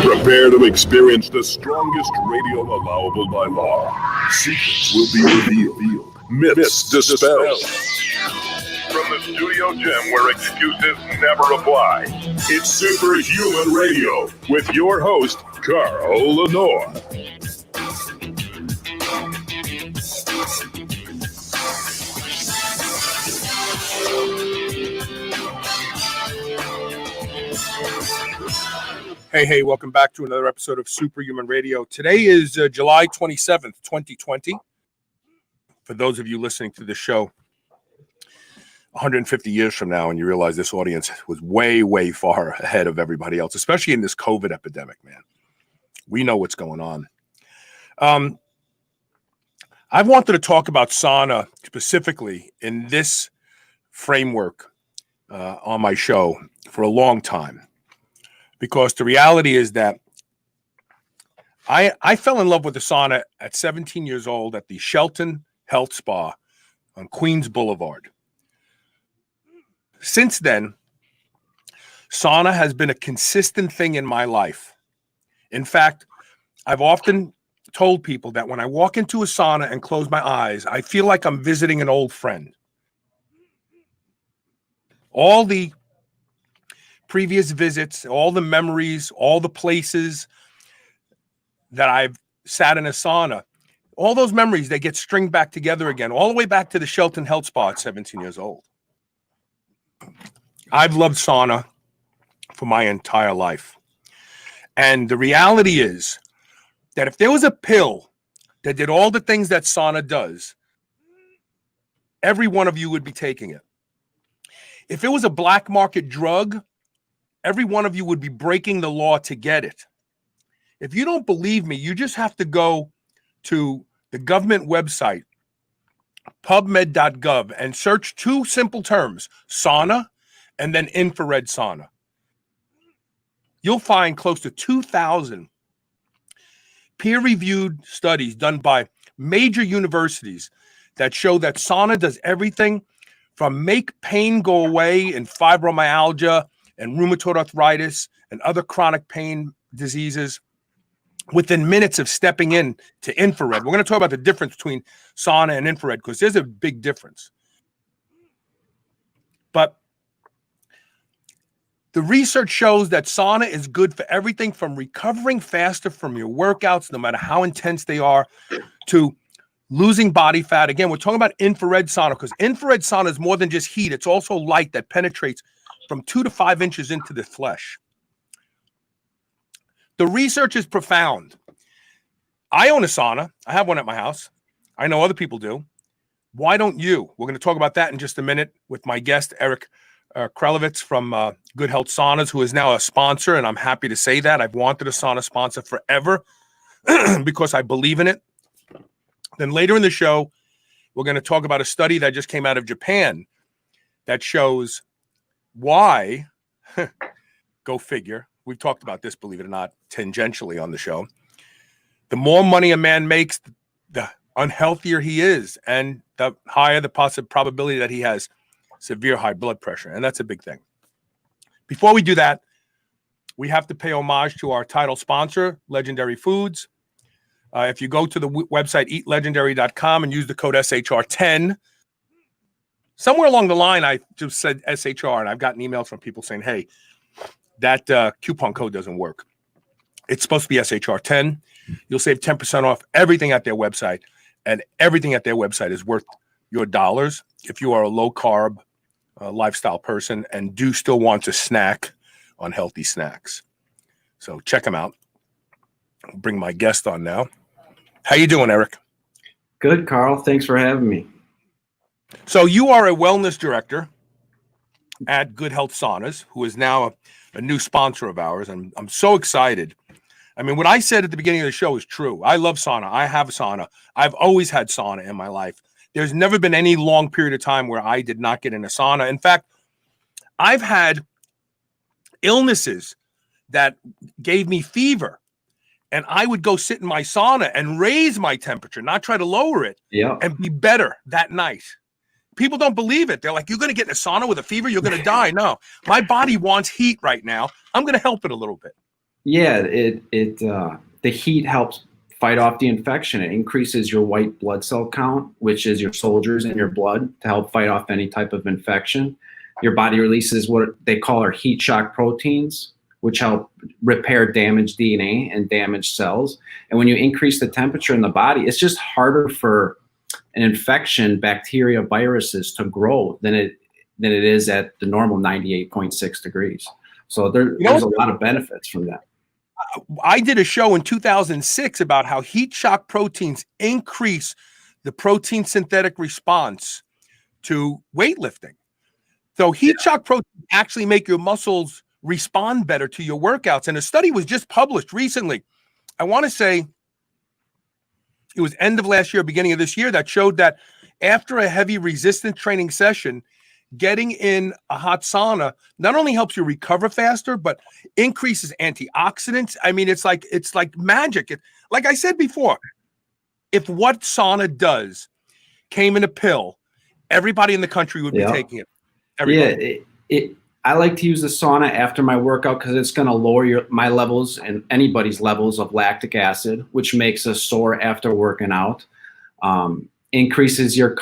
Prepare to experience the strongest radio allowable by law. Secrets will be revealed. Myths dispelled. From the studio gym where excuses never apply, it's Superhuman Radio with your host, Carl Lenore. Hey, welcome back to another episode of Superhuman Radio. Today is July 27th, 2020. For those of you listening to the show 150 years from now, and you realize this audience was way far ahead of everybody else, especially in this COVID epidemic, man. We know what's going on. I've wanted to talk about sauna specifically in this framework on my show for a long time. Because the reality is that I fell in love with the sauna at 17 years old at the Shelton Health Spa on Queens Boulevard. Since then, sauna has been a consistent thing in my life. In fact, I've often told people that when I walk into a sauna and close my eyes, I feel like I'm visiting an old friend. All the previous visits, all the memories, all the places that I've sat in a sauna, all those memories, they get stringed back together again, all the way back to the Shelton Health Spa at 17 years old. I've loved sauna for my entire life. And the reality is that if there was a pill that did all the things that sauna does, every one of you would be taking it. If it was a black market drug, every one of you would be breaking the law to get it. If you don't believe me, you just have to go to the government website, pubmed.gov, and search two simple terms, sauna and then infrared sauna. You'll find close to 2,000 peer-reviewed studies done by major universities that show that sauna does everything from make pain go away in fibromyalgia and rheumatoid arthritis and other chronic pain diseases within minutes of stepping in to infrared. We're going to talk about the difference between sauna and infrared because there's a big difference. But the research shows that sauna is good for everything from recovering faster from your workouts, no matter how intense they are, to losing body fat. Again, we're talking about infrared sauna because infrared sauna is more than just heat. It's also light that penetrates from 2 to 5 inches into the flesh. The research is profound. I own a sauna. I have one at my house. I know other people do. Why don't you? We're going to talk about that in just a minute with my guest, Erik Kralovetz from Good Health Saunas, who is now a sponsor, and I'm happy to say that. I've wanted a sauna sponsor forever because I believe in it. Then later in the show, we're going to talk about a study that just came out of Japan that shows why, go figure, we've talked about this, believe it or not, tangentially on the show, the more money a man makes, the unhealthier he is, and the higher the possible probability that he has severe high blood pressure, and that's a big thing. Before we do that, we have to pay homage to our title sponsor, Legendary Foods. If you go to the website eatlegendary.com and use the code SHR10, somewhere along the line, I just said SHR, and I've gotten emails from people saying, hey, that coupon code doesn't work. It's supposed to be SHR10. You'll save 10% off everything at their website, and everything at their website is worth your dollars if you are a low-carb lifestyle person and do still want to snack on healthy snacks. So check them out. I'll bring my guest on now. How you doing, Erik? Good, Carl. Thanks for having me. So you are a wellness director at Good Health Saunas, who is now a new sponsor of ours, and I'm so excited. I mean, what I said at the beginning of the show is true. I love sauna. I have a sauna. I've always had sauna in my life. There's never been any long period of time where I did not get in a sauna. In fact, I've had illnesses that gave me fever, and I would go sit in my sauna and raise my temperature, not try to lower it, and be better that night. People don't believe it. They're like, you're going to get in a sauna with a fever, you're going to die. No, my body wants heat right now. I'm going to help it a little bit. Yeah, the heat helps fight off the infection. It increases your white blood cell count, which is your soldiers in your blood, to help fight off any type of infection. Your body releases what they call our heat shock proteins, which help repair damaged DNA and damaged cells. And when you increase the temperature in the body, it's just harder for an infection, bacteria, viruses to grow than it is at the normal 98.6 degrees. So there's a lot of benefits from that. I did a show in 2006 about how heat shock proteins increase the protein synthetic response to weightlifting. So heat shock proteins actually make your muscles respond better to your workouts. And a study was just published recently. I want to say it was end of last year, beginning of this year, that showed that after a heavy resistance training session, getting in a hot sauna not only helps you recover faster, but increases antioxidants. I mean, it's like magic. Like I said before, if what sauna does came in a pill, everybody in the country would be taking it. Everybody. Yeah, I like to use the sauna after my workout because it's going to lower my levels and anybody's levels of lactic acid, which makes us sore after working out. Increases your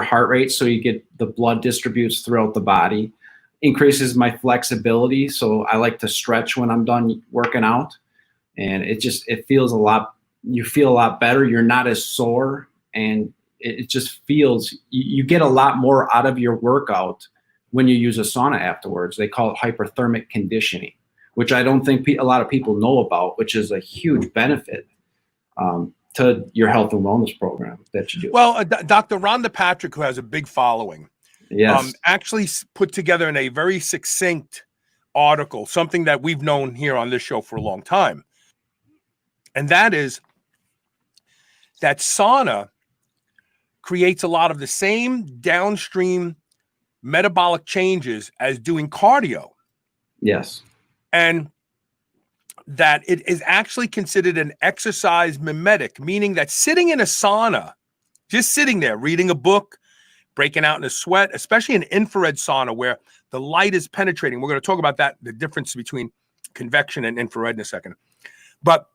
heart rate, so you get the blood distributes throughout the body. Increases my flexibility, so I like to stretch when I'm done working out, and it feels you feel a lot better. You're not as sore, and it just feels you get a lot more out of your workout when you use a sauna afterwards. They call it hyperthermic conditioning, which I don't think a lot of people know about, which is a huge benefit to your health and wellness program that you do. Well, Dr. Rhonda Patrick, who has a big following, actually put together in a very succinct article something that we've known here on this show for a long time. And that is that sauna creates a lot of the same downstream metabolic changes as doing cardio. Yes. And that it is actually considered an exercise mimetic, meaning that sitting in a sauna, just sitting there, reading a book, breaking out in a sweat, especially an infrared sauna where the light is penetrating. We're going to talk about that, the difference between convection and infrared in a second. But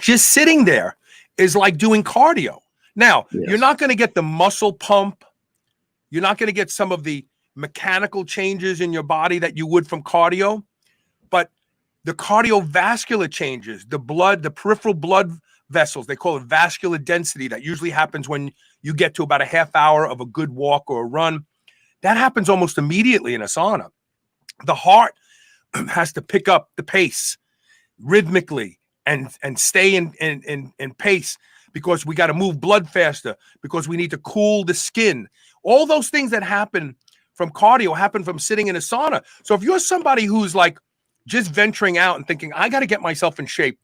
just sitting there is like doing cardio. Now, you're not going to get the muscle pump. You're not going to get some of the mechanical changes in your body that you would from cardio, but the cardiovascular changes, the peripheral blood vessels, they call it vascular density, that usually happens when you get to about a half hour of a good walk or a run. That happens almost immediately in a sauna. The heart has to pick up the pace rhythmically and stay in pace, because we got to move blood faster, because we need to cool the skin. All those things that happen from cardio happen from sitting in a sauna. So if you're somebody who's like just venturing out and thinking, I got to get myself in shape,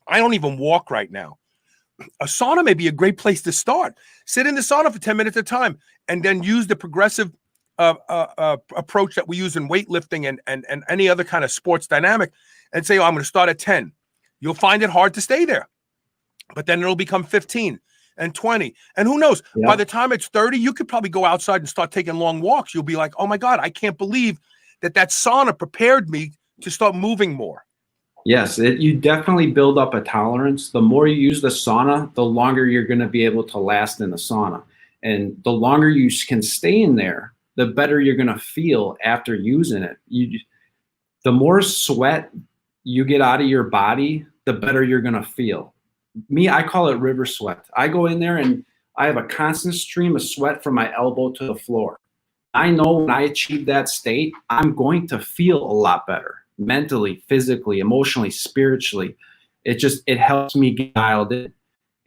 I don't even walk right now, a sauna may be a great place to start. Sit in the sauna for 10 minutes at a time, and then use the progressive approach that we use in weightlifting and any other kind of sports dynamic, and say, I'm going to start at 10. You'll find it hard to stay there, but then it'll become 15 and 20. And who knows, by the time it's 30, you could probably go outside and start taking long walks. You'll be like, oh my God, I can't believe that sauna prepared me to start moving more. Yes, you definitely build up a tolerance. The more you use the sauna, the longer you're going to be able to last in the sauna. And the longer you can stay in there, the better you're going to feel after using it. The more sweat you get out of your body, the better you're going to feel. I call it river sweat. I go in there and I have a constant stream of sweat from my elbow to the floor. I know when I achieve that state, I'm going to feel a lot better. Mentally, physically, emotionally, spiritually. It helps me get dialed in.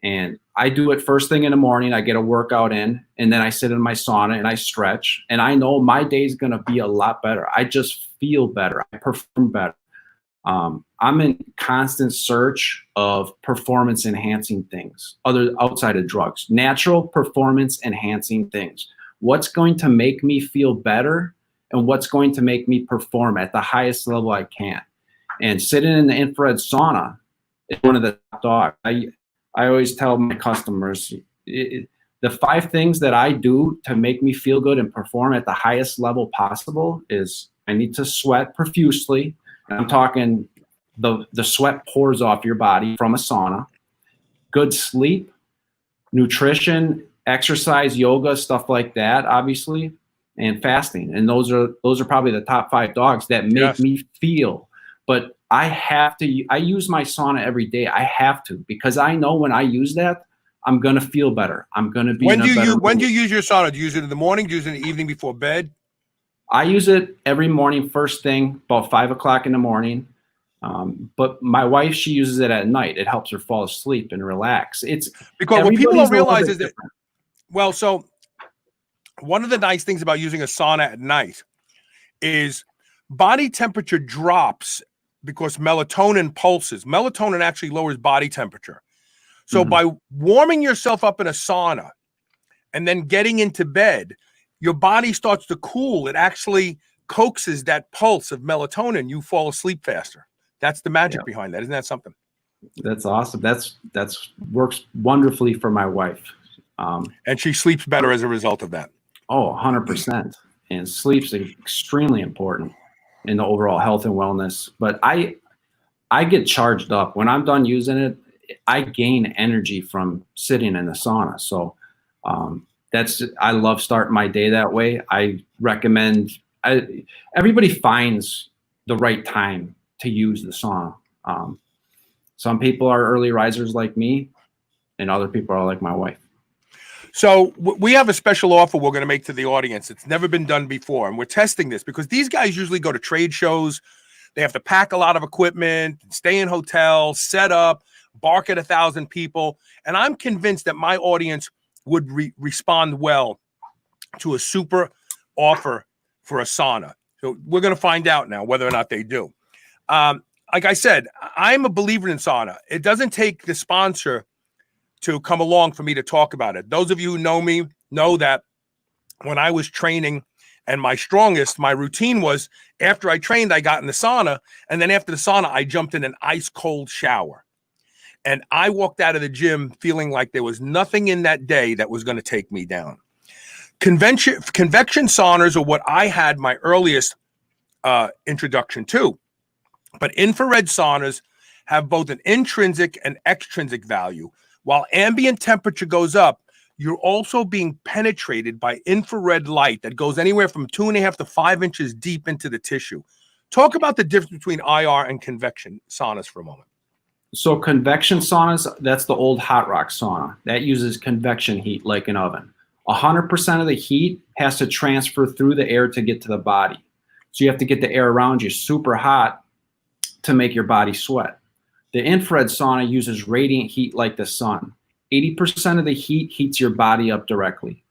And I do it first thing in the morning. I get a workout in, and then I sit in my sauna and I stretch. And I know my day is going to be a lot better. I just feel better. I perform better. I'm in constant search of performance enhancing things, outside of drugs, natural performance enhancing things. What's going to make me feel better? And what's going to make me perform at the highest level I can. And sitting in the infrared sauna is one of the top dogs. I always tell my customers, the 5 things that I do to make me feel good and perform at the highest level possible is I need to sweat profusely. And I'm talking the sweat pours off your body from a sauna. Good sleep, nutrition, exercise, yoga, stuff like that, obviously, and fasting. And those are probably the top 5 dogs that make me feel. But I use my sauna every day. I have to, because I know when I use that, I'm going to feel better. I'm going to be when do you use your sauna? Do you use it in the morning? Do you use it in the evening before bed? I use it every morning, first thing, about 5 o'clock in the morning. But my wife, she uses it at night. It helps her fall asleep and relax. It's because what people don't realize is that, well, so one of the nice things about using a sauna at night is body temperature drops because melatonin pulses. Melatonin actually lowers body temperature. So by warming yourself up in a sauna and then getting into bed, your body starts to cool. It actually coaxes that pulse of melatonin. You fall asleep faster. That's the magic behind that. Isn't that something? That's awesome. That's works wonderfully for my wife. And she sleeps better as a result of that. Oh, 100%. And sleep's extremely important in the overall health and wellness. But I get charged up. When I'm done using it, I gain energy from sitting in the sauna. So I love starting my day that way. I recommend everybody finds the right time to use the sauna. Some people are early risers like me, and other people are like my wife. So we have a special offer we're going to make to the audience. It's never been done before, and we're testing this because these guys usually go to trade shows. They have to pack a lot of equipment, stay in hotels, set up, bark at 1,000 people. And I'm convinced that my audience would respond well to a super offer for a sauna. So we're going to find out now whether or not they do. Like I said, I'm a believer in sauna. It doesn't take the sponsor to come along for me to talk about it. Those of you who know me know that when I was training and my routine was after I trained, I got in the sauna. And then after the sauna, I jumped in an ice cold shower. And I walked out of the gym feeling like there was nothing in that day that was going to take me down. Convection saunas are what I had my earliest introduction to. But infrared saunas have both an intrinsic and extrinsic value. While ambient temperature goes up, you're also being penetrated by infrared light that goes anywhere from 2.5 to 5 inches deep into the tissue. Talk about the difference between IR and convection saunas for a moment. So convection saunas, that's the old hot rock sauna. That uses convection heat like an oven. 100% of the heat has to transfer through the air to get to the body. So you have to get the air around you super hot to make your body sweat. The infrared sauna uses radiant heat like the sun. 80% of the heat heats your body up directly.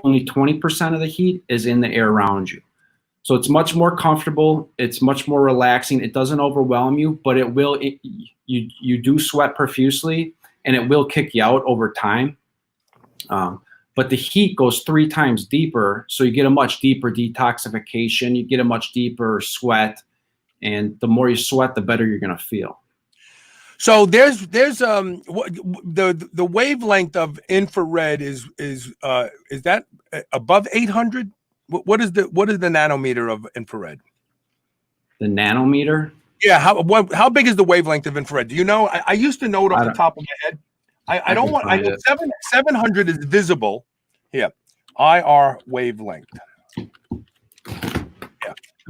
Only 20% of the heat is in the air around you. So it's much more comfortable. It's much more relaxing. It doesn't overwhelm you, but you do sweat profusely, and it will kick you out over time. But the heat goes 3 times deeper, so you get a much deeper detoxification. You get a much deeper sweat, and the more you sweat, the better you're going to feel. So there's the wavelength of infrared is that above 800? What is the nanometer of infrared? The nanometer? Yeah. How big is the wavelength of infrared? Do you know? I used to know it off the top of my head. I don't want. I know 700 is visible. Yeah. IR wavelength. Yeah.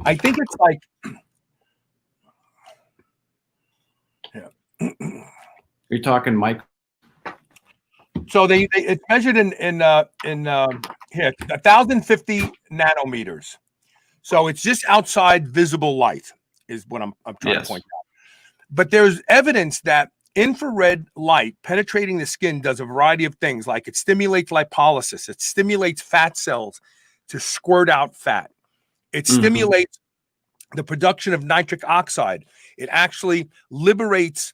I think it's like. Yeah. You're talking Mike. So it's measured in here 1,050 nanometers. So it's just outside visible light is what I'm trying to point out. But there's evidence that infrared light penetrating the skin does a variety of things, like it stimulates lipolysis, it stimulates fat cells to squirt out fat, it stimulates the production of nitric oxide. It actually liberates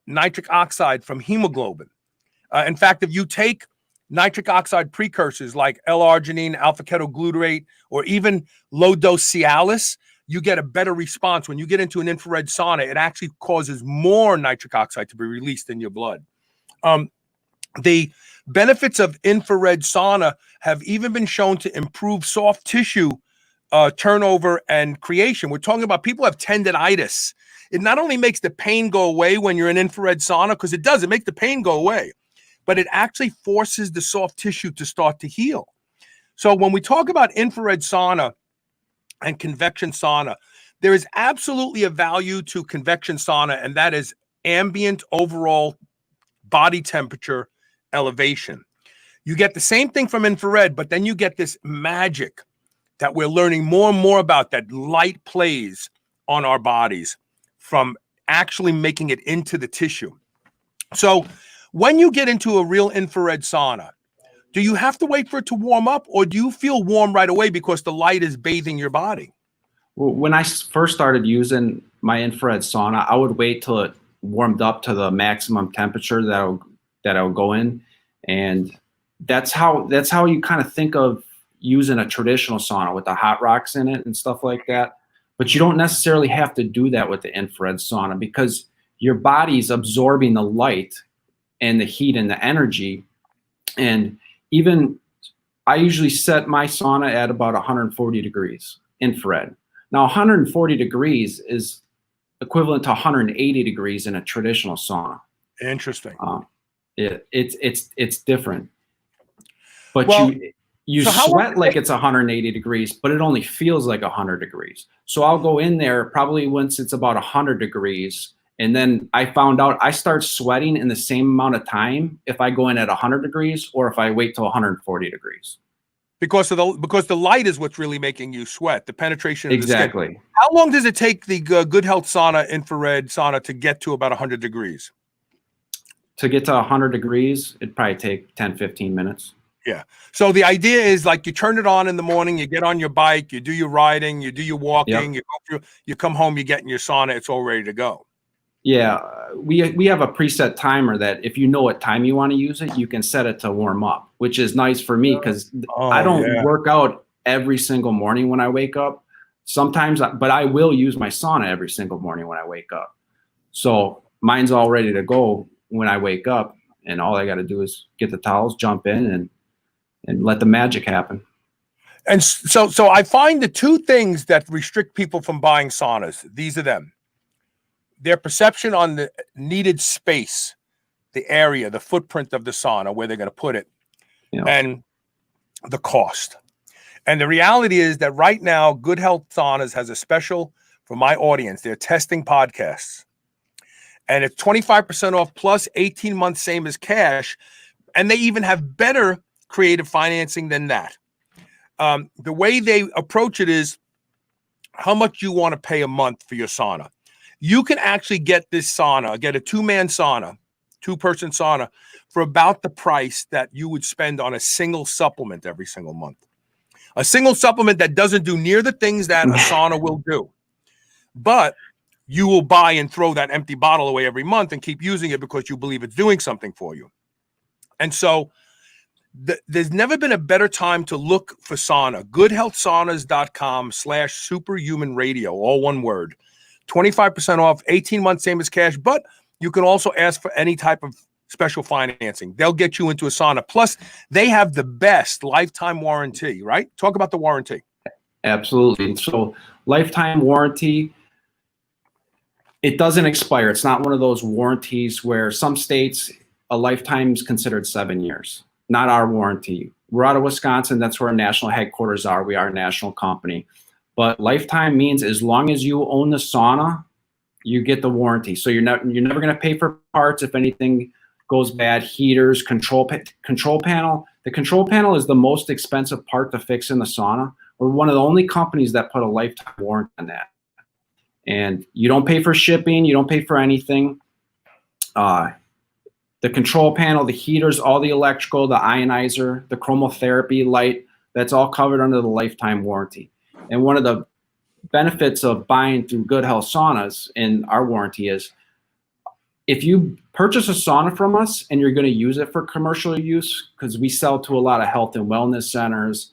nitric oxide from hemoglobin. In fact, if you take nitric oxide precursors like L-arginine, alpha-ketoglutarate, or even low-dose Cialis, you get a better response. When you get into an infrared sauna, it actually causes more nitric oxide to be released in your blood. The benefits of infrared sauna have even been shown to improve soft tissue turnover and creation. We're talking about people who have tendinitis. It not only makes the pain go away when you're in infrared sauna, because it does, it makes the pain go away, but it actually forces the soft tissue to start to heal. So when we talk about infrared sauna and convection sauna, there is absolutely a value to convection sauna, and that is ambient overall body temperature elevation. You get the same thing from infrared, but then you get this magic that we're learning more and more about, that light plays on our bodies from actually making it into the tissue. So when you get into a real infrared sauna, do you have to wait for it to warm up, or do you feel warm right away because the light is bathing your body? Well, when I first started using my infrared sauna, I would wait till it warmed up to the maximum temperature that I would go in, and that's how you kind of think of using a traditional sauna with the hot rocks in it and stuff like that. But you don't necessarily have to do that with the infrared sauna, because your body's absorbing the light and the heat and the energy. And even I usually set my sauna at about 140 degrees infrared. Now 140 degrees is equivalent to 180 degrees in a traditional sauna. Interesting. It's different. But well, you sweat like it's 180 degrees, but it only feels like 100 degrees. So I'll go in there probably once it's about 100 degrees. And then I found out I start sweating in the same amount of time if I go in at 100 degrees or if I wait till 140 degrees. Because the light is what's really making you sweat, the penetration of exactly. the skin. How long does it take the Good Health Sauna infrared sauna to get to about 100 degrees? To get to 100 degrees, it'd probably take 10, 15 minutes. Yeah. So the idea is, like, you turn it on in the morning, you get on your bike, you do your riding, you do your walking, Yep. you come home, you get in your sauna, it's all ready to go. Yeah, we have a preset timer that if you know what time you want to use it, you can set it to warm up, which is nice for me because I don't work out every single morning when I wake up. Sometimes, but I will use my sauna every single morning when I wake up. So mine's all ready to go when I wake up, and all I got to do is get the towels, jump in, and let the magic happen. And so I find the two things that restrict people from buying saunas, these are them. Their perception on the needed space, the area, the footprint of the sauna, where they're going to put it, and the cost. And the reality is that right now, Good Health Saunas has a special for my audience. They're testing podcasts. And it's 25% off plus 18 months, same as cash. And they even have better creative financing than that. The way they approach it is how much you want to pay a month for your sauna. You can actually get this sauna, get a two-person sauna, for about the price that you would spend on a single supplement every single month. A single supplement that doesn't do near the things that a sauna will do. But you will buy and throw that empty bottle away every month and keep using it because you believe it's doing something for you. And so there's never been a better time to look for sauna. goodhealthsaunas.com/superhumanradio, all one word. 25% off, 18 months, same as cash, but you can also ask for any type of special financing. They'll get you into a sauna. Plus, they have the best lifetime warranty, right? Talk about the warranty. Absolutely. So lifetime warranty, it doesn't expire. It's not one of those warranties where some states a lifetime is considered 7 years. Not our warranty. We're out of Wisconsin. That's where our national headquarters are. We are a national company. But lifetime means as long as you own the sauna, you get the warranty. So you're never going to pay for parts if anything goes bad. Heaters, control panel. The control panel is the most expensive part to fix in the sauna. We're one of the only companies that put a lifetime warranty on that. And you don't pay for shipping. You don't pay for anything. The control panel, the heaters, all the electrical, the ionizer, the chromotherapy light, that's all covered under the lifetime warranty. And one of the benefits of buying through Good Health Saunas in our warranty is if you purchase a sauna from us and you're going to use it for commercial use, because we sell to a lot of health and wellness centers,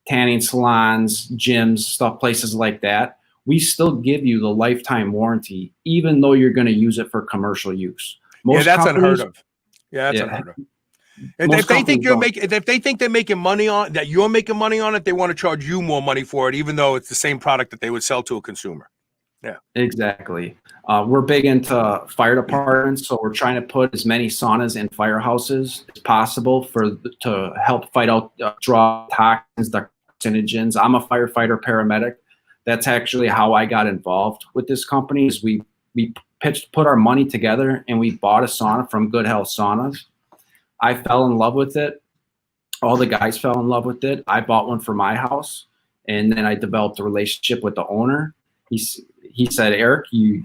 tanning salons, gyms, stuff, places like that, we still give you the lifetime warranty, even though you're going to use it for commercial use. Yeah, that's unheard of. Yeah, that's Yeah. unheard of. And Most if they think companies don't. if they think they're making money on that, you're making money on it, they want to charge you more money for it, even though it's the same product that they would sell to a consumer. Yeah, Exactly. We're big into fire departments, so we're trying to put as many saunas in firehouses as possible to help fight out draw toxins, the carcinogens. I'm a firefighter paramedic. That's actually how I got involved with this company. Is we put our money together and we bought a sauna from Good Health Saunas. I fell in love with it. All the guys fell in love with it. I bought one for my house, and then I developed a relationship with the owner. He said, Eric, you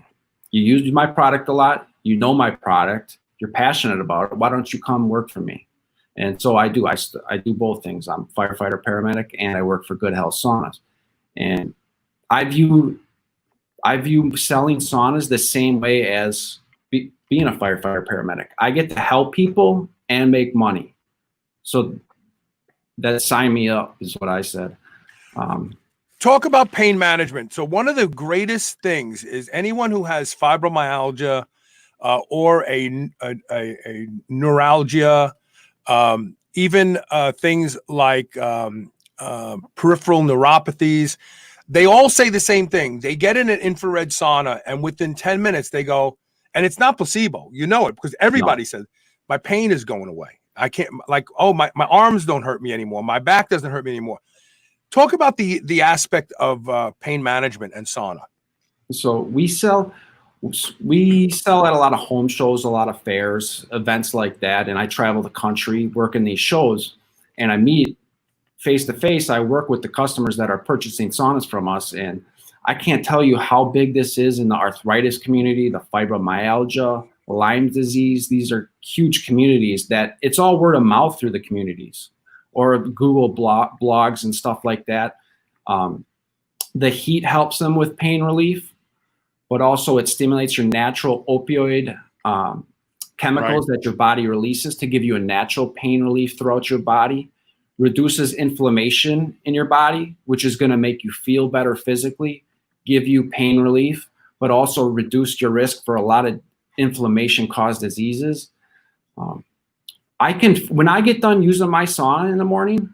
use my product a lot. You know my product. You're passionate about it. Why don't you come work for me? And so I do. I do both things. I'm a firefighter paramedic, and I work for Good Health Saunas. And I view selling saunas the same way as being a firefighter paramedic. I get to help people and make money. So that sign me up is what I said. Talk about pain management. So one of the greatest things is anyone who has fibromyalgia or a neuralgia, even things like peripheral neuropathies, they all say the same thing. They get in an infrared sauna, and within 10 minutes they go, and it's not placebo. You know it because everybody says, my pain is going away. I can't, like, oh, my arms don't hurt me anymore. My back doesn't hurt me anymore. Talk about the aspect of pain management and sauna. So we sell at a lot of home shows, a lot of fairs, events like that. And I travel the country working these shows, and I meet face to face. I work with the customers that are purchasing saunas from us. And I can't tell you how big this is in the arthritis community, the fibromyalgia, Lyme disease. These are huge communities that it's all word of mouth through the communities or Google blogs and stuff like that. The heat helps them with pain relief, but also it stimulates your natural opioid chemicals that your body releases to give you a natural pain relief throughout your body, reduces inflammation in your body, which is going to make you feel better physically, give you pain relief, but also reduce your risk for a lot of inflammation-caused diseases. When I get done using my sauna in the morning,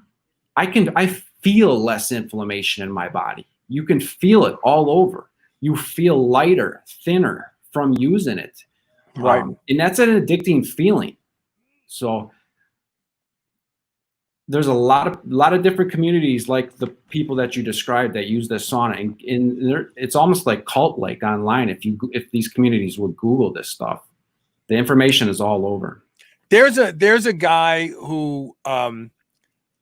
I feel less inflammation in my body. You can feel it all over. You feel lighter, thinner from using it. Right. And that's an addicting feeling. So there's a lot of different communities like the people that you described that use this sauna, and it's almost like cult-like online. If these communities would Google this stuff, the information is all over. There's a guy who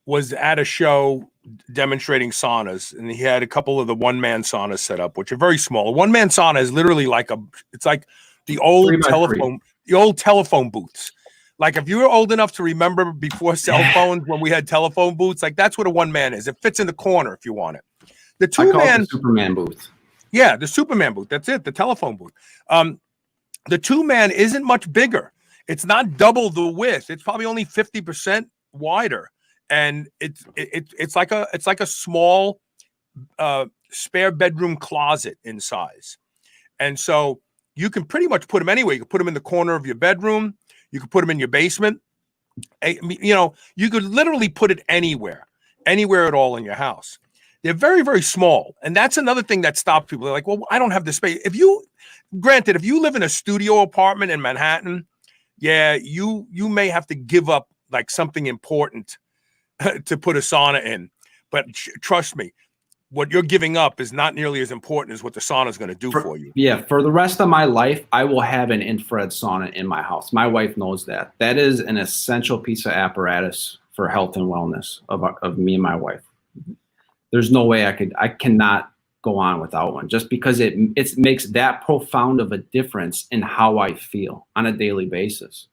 was at a show demonstrating saunas, and he had a couple of the one-man saunas set up, which are very small. A one-man sauna is literally it's like the old telephone booths. Like if you were old enough to remember before cell phones when we had telephone booths, like that's what a one man is. It fits in the corner if you want it. The two-man Superman booth. Yeah, the Superman booth. That's it, the telephone booth. The two-man isn't much bigger. It's not double the width. It's probably only 50% wider. And it's like a small spare bedroom closet in size. And so you can pretty much put them anywhere. You can put them in the corner of your bedroom. You could put them in your basement. You could literally put it anywhere at all in your house. They're very, very small. And that's another thing that stops people. They're like, well, I don't have the space. If you live in a studio apartment in Manhattan, yeah, you may have to give up like something important to put a sauna in. But trust me, what you're giving up is not nearly as important as what the sauna is going to do for you. Yeah, for the rest of my life, I will have an infrared sauna in my house. My wife knows that. That is an essential piece of apparatus for health and wellness of me and my wife. There's no way I cannot go on without one, just because it makes that profound of a difference in how I feel on a daily basis.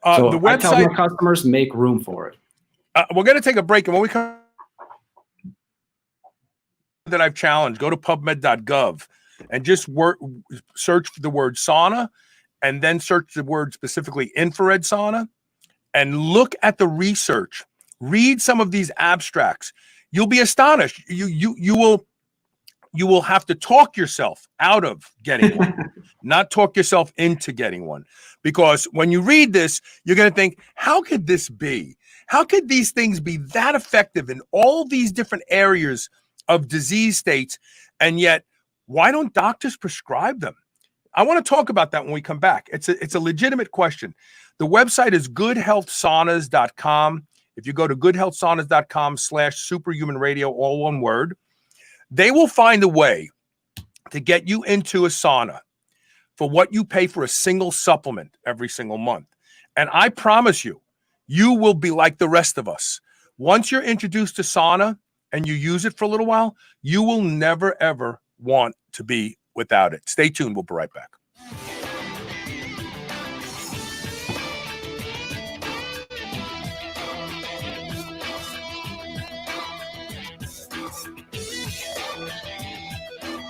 So the website, I tell my customers, make room for it. We're going to take a break, and when we come that I've challenged, go to pubmed.gov and just search for the word sauna, and then search the word specifically infrared sauna, and look at the research Read some of these abstracts. You'll be astonished. You will have to talk yourself out of getting one, not talk yourself into getting one. Because when you read this, you're going to think, how could this be? How could these things be that effective in all these different areas of disease states? And yet, why don't doctors prescribe them? I want to talk about that when we come back. It's a legitimate question. The website is goodhealthsaunas.com. If you go to goodhealthsaunas.com/superhumanradio, all one word, they will find a way to get you into a sauna for what you pay for a single supplement every single month. And I promise you, you will be like the rest of us. Once you're introduced to sauna and you use it for a little while, you will never, ever want to be without it. Stay tuned. We'll be right back.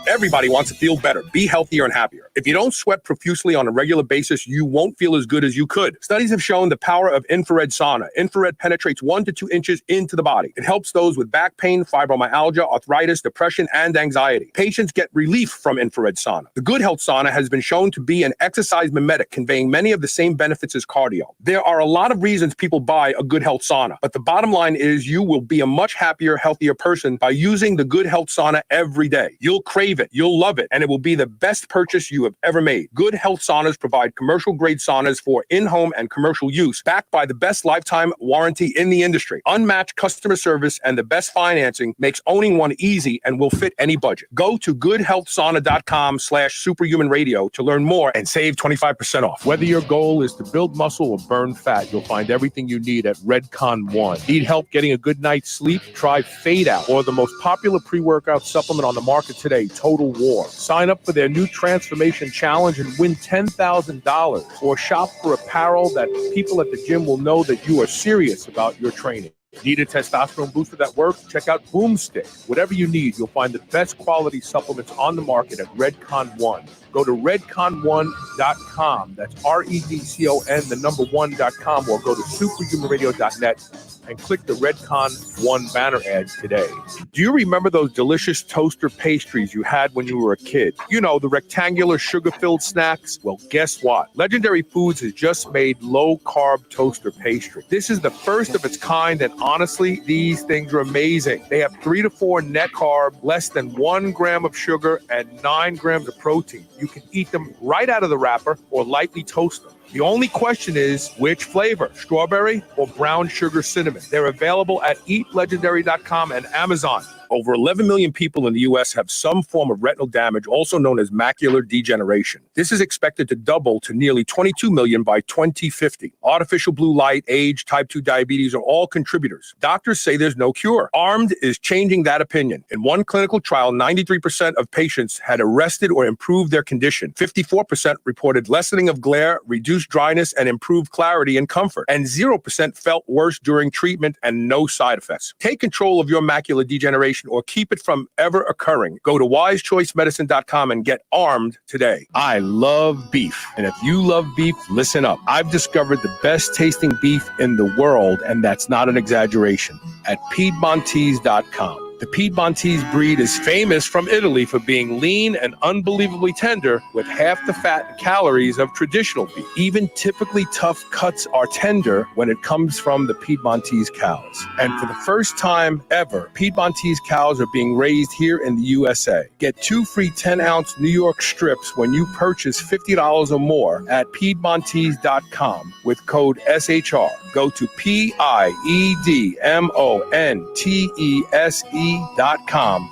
Everybody wants to feel better, be healthier and happier. If you don't sweat profusely on a regular basis, you won't feel as good as you could. Studies have shown the power of infrared sauna. Infrared penetrates 1 to 2 inches into the body. It helps those with back pain, fibromyalgia, arthritis, depression, and anxiety. Patients get relief from infrared sauna. The Good Health Sauna has been shown to be an exercise mimetic, conveying many of the same benefits as cardio. There are a lot of reasons people buy a Good Health Sauna, but the bottom line is you will be a much happier, healthier person by using the Good Health Sauna every day. You'll crave it, you'll love it, and it will be the best purchase you have ever made. Good Health Saunas provide commercial-grade saunas for in-home and commercial use, backed by the best lifetime warranty in the industry. Unmatched customer service and the best financing makes owning one easy and will fit any budget. Go to goodhealthsauna.com/superhumanradio to learn more and save 25% off. Whether your goal is to build muscle or burn fat, you'll find everything you need at Redcon One. Need help getting a good night's sleep? Try Fade Out, or the most popular pre-workout supplement on the market today, Total War. Sign up for their new Transformation Challenge and win $10,000, or shop for apparel that people at the gym will know that you are serious about your training. Need a testosterone booster that works? Check out Boomstick. Whatever you need, you'll find the best quality supplements on the market at Redcon One. Go to redcon1.com. That's REDCON1.com, or go to superhumanradio.net and click the Redcon One banner ad today. Do you remember those delicious toaster pastries you had when you were a kid? You know, the rectangular sugar-filled snacks? Well, guess what? Legendary Foods has just made low-carb toaster pastry. This is the first of its kind, and honestly, these things are amazing. They have 3 to 4 net carb, less than 1 gram of sugar, and 9 grams of protein. You can eat them right out of the wrapper or lightly toast them. The only question is, which flavor, strawberry or brown sugar cinnamon? They're available at eatlegendary.com and Amazon. Over 11 million people in the U.S. have some form of retinal damage, also known as macular degeneration. This is expected to double to nearly 22 million by 2050. Artificial blue light, age, type 2 diabetes are all contributors. Doctors say there's no cure. ARMED is changing that opinion. In one clinical trial, 93% of patients had arrested or improved their condition. 54% reported lessening of glare, reduced dryness, and improved clarity and comfort. And 0% felt worse during treatment and no side effects. Take control of your macular degeneration or keep it from ever occurring. Go to wisechoicemedicine.com and get armed today. I love beef. And if you love beef, listen up. I've discovered the best tasting beef in the world, and that's not an exaggeration, at Piedmontese.com. The Piedmontese breed is famous from Italy for being lean and unbelievably tender, with half the fat and calories of traditional beef. Even typically tough cuts are tender when it comes from the Piedmontese cows. And for the first time ever, Piedmontese cows are being raised here in the USA. Get 2 free 10-ounce New York strips when you purchase $50 or more at Piedmontese.com with code SHR. Go to PIEDMONTESE.com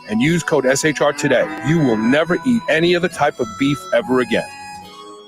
and use code SHR today. You will never eat any other type of beef ever again.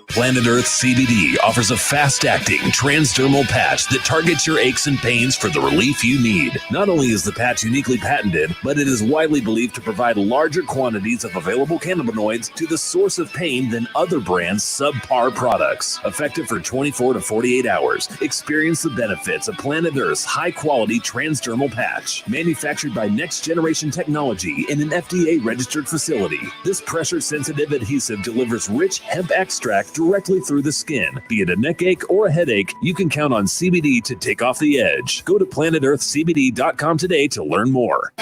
Planet Earth CBD offers a fast-acting transdermal patch that targets your aches and pains for the relief you need. Not only is the patch uniquely patented, but it is widely believed to provide larger quantities of available cannabinoids to the source of pain than other brands' subpar products. Effective for 24 to 48 hours, experience the benefits of Planet Earth's high-quality transdermal patch. Manufactured by Next Generation Technology in an FDA-registered facility, this pressure-sensitive adhesive delivers rich hemp extract directly through the skin. Be it a neck ache or a headache, you can count on CBD to take off the edge. Go to planetearthcbd.com today to learn more.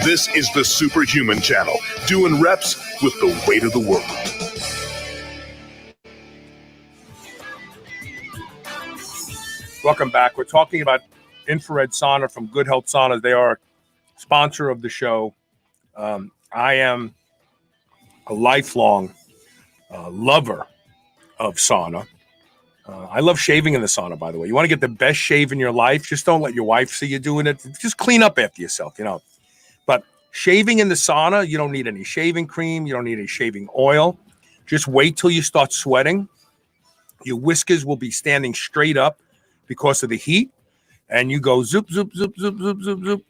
This is the Superhuman Channel, doing reps with the weight of the world. Welcome back. We're talking about Infrared Sauna from Good Health Saunas. They are a sponsor of the show. I am a lifelong lover of sauna. I love shaving in the sauna, by the way. You want to get the best shave in your life, just don't let your wife see you doing it. Just clean up after yourself, you know. But shaving in the sauna, you don't need any shaving cream. You don't need any shaving oil. Just wait till you start sweating. Your whiskers will be standing straight up because of the heat. And you go zoop, zoop, zoop, zoop, zoop, zoop, zoop.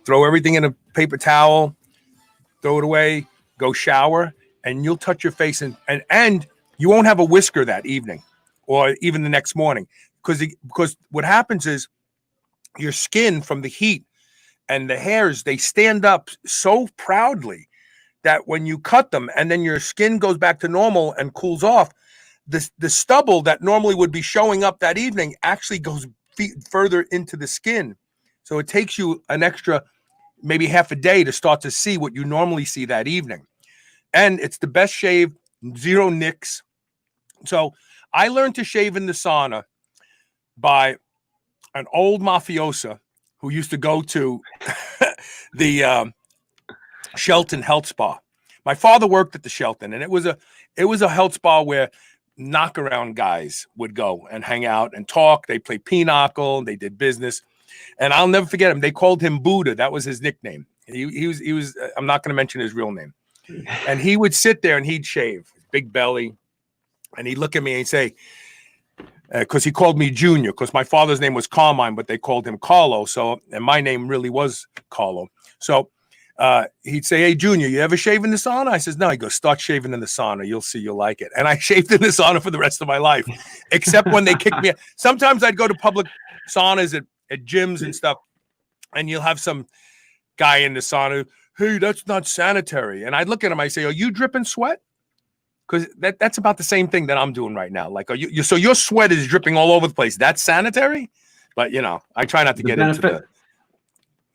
Throw everything in a paper towel. Throw it away. Go shower. And you'll touch your face. And you won't have a whisker that evening or even the next morning. Because what happens is your skin from the heat and the hairs, they stand up so proudly that when you cut them and then your skin goes back to normal and cools off, the stubble that normally would be showing up that evening actually goes further into the skin. So it takes you an extra maybe half a day to start to see what you normally see that evening. And it's the best shave, zero nicks. So I learned to shave in the sauna by an old mafiosa who used to go to the Shelton Health Spa. My father worked at the Shelton, and it was a health spa where knockaround guys would go and hang out and talk. They played pinochle, they did business, and I'll never forget him. They called him Buddha. That was his nickname. He was. I'm not going to mention his real name. And he would sit there and he'd shave, big belly, and he'd look at me and he'd say, because he called me Junior, because my father's name was Carmine, but they called him Carlo. So, and my name really was Carlo. So he'd say, "Hey, Junior, you ever shave in the sauna?" I says, "No." He goes, "Start shaving in the sauna. You'll see, you'll like it." And I shaved in the sauna for the rest of my life, except when they kicked me out. Sometimes I'd go to public saunas at gyms and stuff, and you'll have some guy in the sauna, "Hey, that's not sanitary." And I'd look at him, I say, "Are you dripping sweat?" Because that's about the same thing that I'm doing right now. Like, so your sweat is dripping all over the place. That's sanitary? But, you know, I try not to get into the...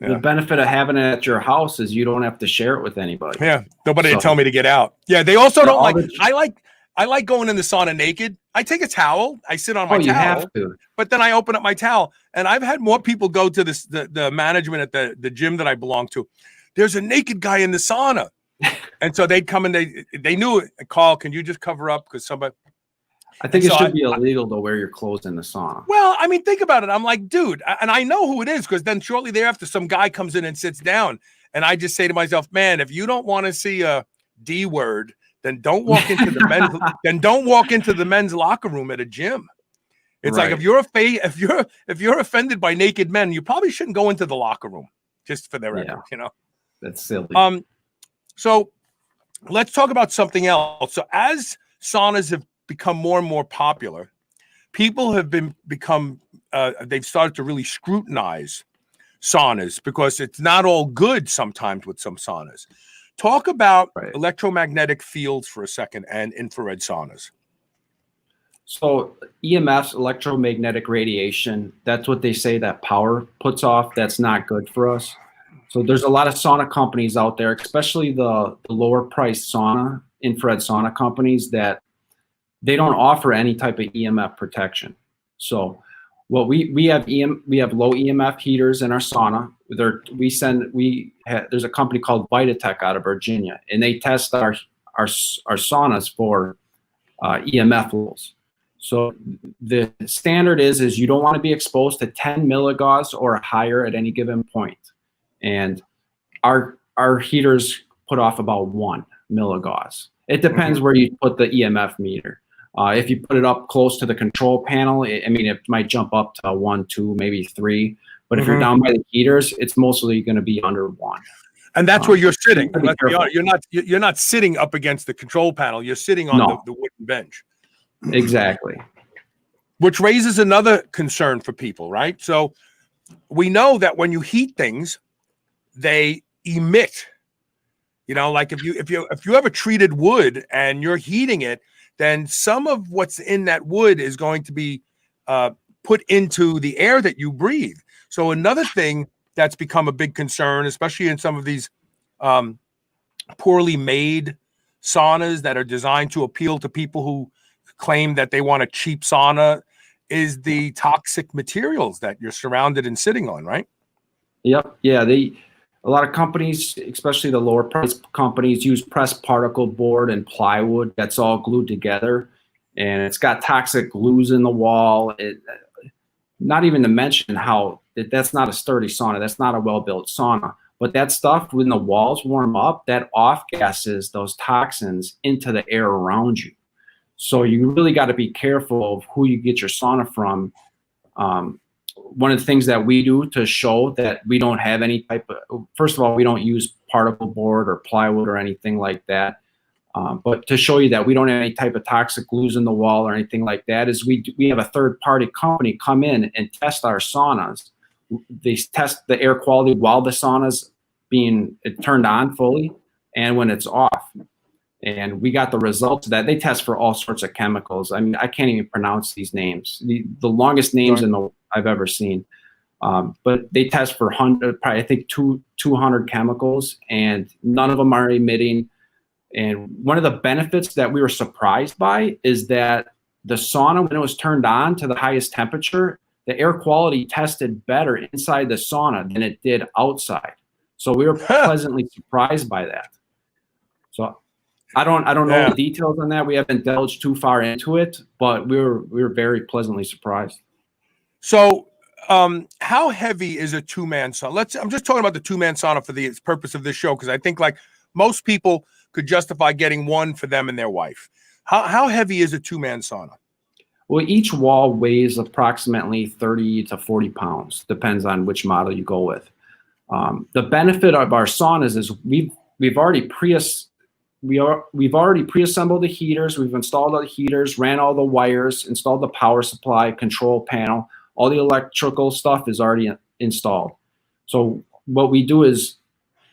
Yeah. The benefit of having it at your house is you don't have to share it with anybody. Yeah, nobody to tell me to get out. Yeah, they also don't like... I like going in the sauna naked. I take a towel. I sit on my towel. You have to. But then I open up my towel. And I've had more people go to the management at the gym that I belong to. There's a naked guy in the sauna. And so they'd come and they knew it. "Carl, can you just cover up?" Because somebody... I think it should be illegal to wear your clothes in the sauna. Well, I mean, think about it. I'm like, dude, and I know who it is, because then shortly thereafter, some guy comes in and sits down. And I just say to myself, man, if you don't want to see a D word, then don't walk into the men's locker room at a gym. It's right. Like if you're offended by naked men, you probably shouldn't go into the locker room, just for the record, you know. That's silly. So let's talk about something else. So as saunas have become more and more popular, people have they've started to really scrutinize saunas, because it's not all good sometimes with some saunas. Talk about electromagnetic fields for a second and infrared saunas. So EMFs, electromagnetic radiation, that's what they say that power puts off. That's not good for us. So there's a lot of sauna companies out there, especially the lower priced sauna, infrared sauna companies, that they don't offer any type of EMF protection. So what we have low EMF heaters in our sauna. There's a company called Vitatech out of Virginia, and they test our saunas for EMF levels. So the standard is you don't want to be exposed to 10 milligauss or higher at any given point. And our heaters put off about 1 milligauss. It depends where you put the EMF meter. If you put it up close to the control panel, it might jump up to 1, 2, maybe 3. But if you're down by the heaters, it's mostly going to be under 1. And that's where you're sitting. You're not sitting up against the control panel. You're sitting on the wooden bench. Exactly. Which raises another concern for people, right? So we know that when you heat things, they emit. You know, like if you have a treated wood and you're heating it, then some of what's in that wood is going to be put into the air that you breathe. So another thing that's become a big concern, especially in some of these poorly made saunas that are designed to appeal to people who claim that they want a cheap sauna, is the toxic materials that you're surrounded and sitting on, right? Yep. Yeah. A lot of companies, especially the lower price companies, use pressed particle board and plywood that's all glued together, and it's got toxic glues in the wall. Not even to mention how that's not a sturdy sauna. That's not a well-built sauna. But that stuff, when the walls warm up, that off-gasses those toxins into the air around you. So you really got to be careful of who you get your sauna from. One of the things that we do to show that we don't have any type of, first of all, we don't use particle board or plywood or anything like that. But to show you that we don't have any type of toxic glues in the wall or anything like that, is we have a third-party company come in and test our saunas. They test the air quality while the sauna's being turned on fully and when it's off. And we got the results of that. They test for all sorts of chemicals. I mean, I can't even pronounce these names. The longest names I've ever seen. But they test for I think 200 chemicals, and none of them are emitting. And one of the benefits that we were surprised by is that the sauna, when it was turned on to the highest temperature, the air quality tested better inside the sauna than it did outside. So we were pleasantly surprised by that. So I don't know the details on that. We haven't delved too far into it, but we were very pleasantly surprised. So how heavy is a two-man sauna? I'm just talking about the two-man sauna for the purpose of this show, because I think like most people could justify getting one for them and their wife. How heavy is a two-man sauna? Well, each wall weighs approximately 30 to 40 pounds, depends on which model you go with. The benefit of our saunas is we've already pre-assembled the heaters. We've installed all the heaters, ran all the wires, installed the power supply, control panel. All the electrical stuff is already installed. So what we do is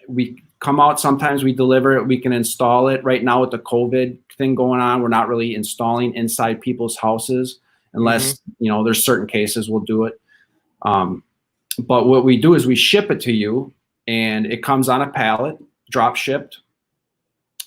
we come out, sometimes we deliver it, we can install it. Right now with the COVID thing going on, we're not really installing inside people's houses unless, there's certain cases we'll do it. But what we do is we ship it to you, and it comes on a pallet, drop shipped.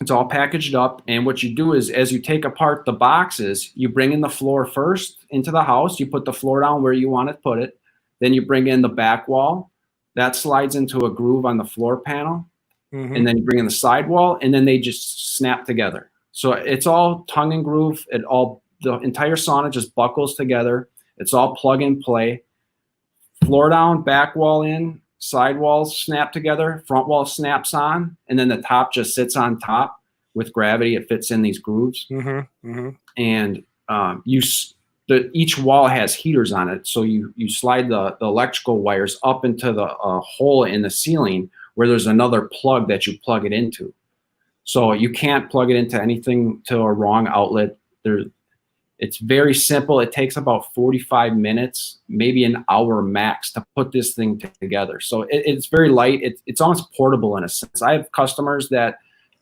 It's all packaged up. And what you do is, as you take apart the boxes, you bring in the floor first into the house. You put the floor down where you want to put it. Then you bring in the back wall. That slides into a groove on the floor panel. And then you bring in the side wall, and then they just snap together. So it's all tongue and groove. The entire sauna just buckles together. It's all plug and play. Floor down, back wall in, side walls snap together, front wall snaps on, and then the top just sits on top with gravity. It fits in these grooves. And each wall has heaters on it. So you slide the electrical wires up into the hole in the ceiling where there's another plug that you plug it into. So you can't plug it into anything to a wrong outlet. It's very simple. It takes about 45 minutes, maybe an hour max to put this thing together. So it's very light. It's almost portable in a sense. I have customers that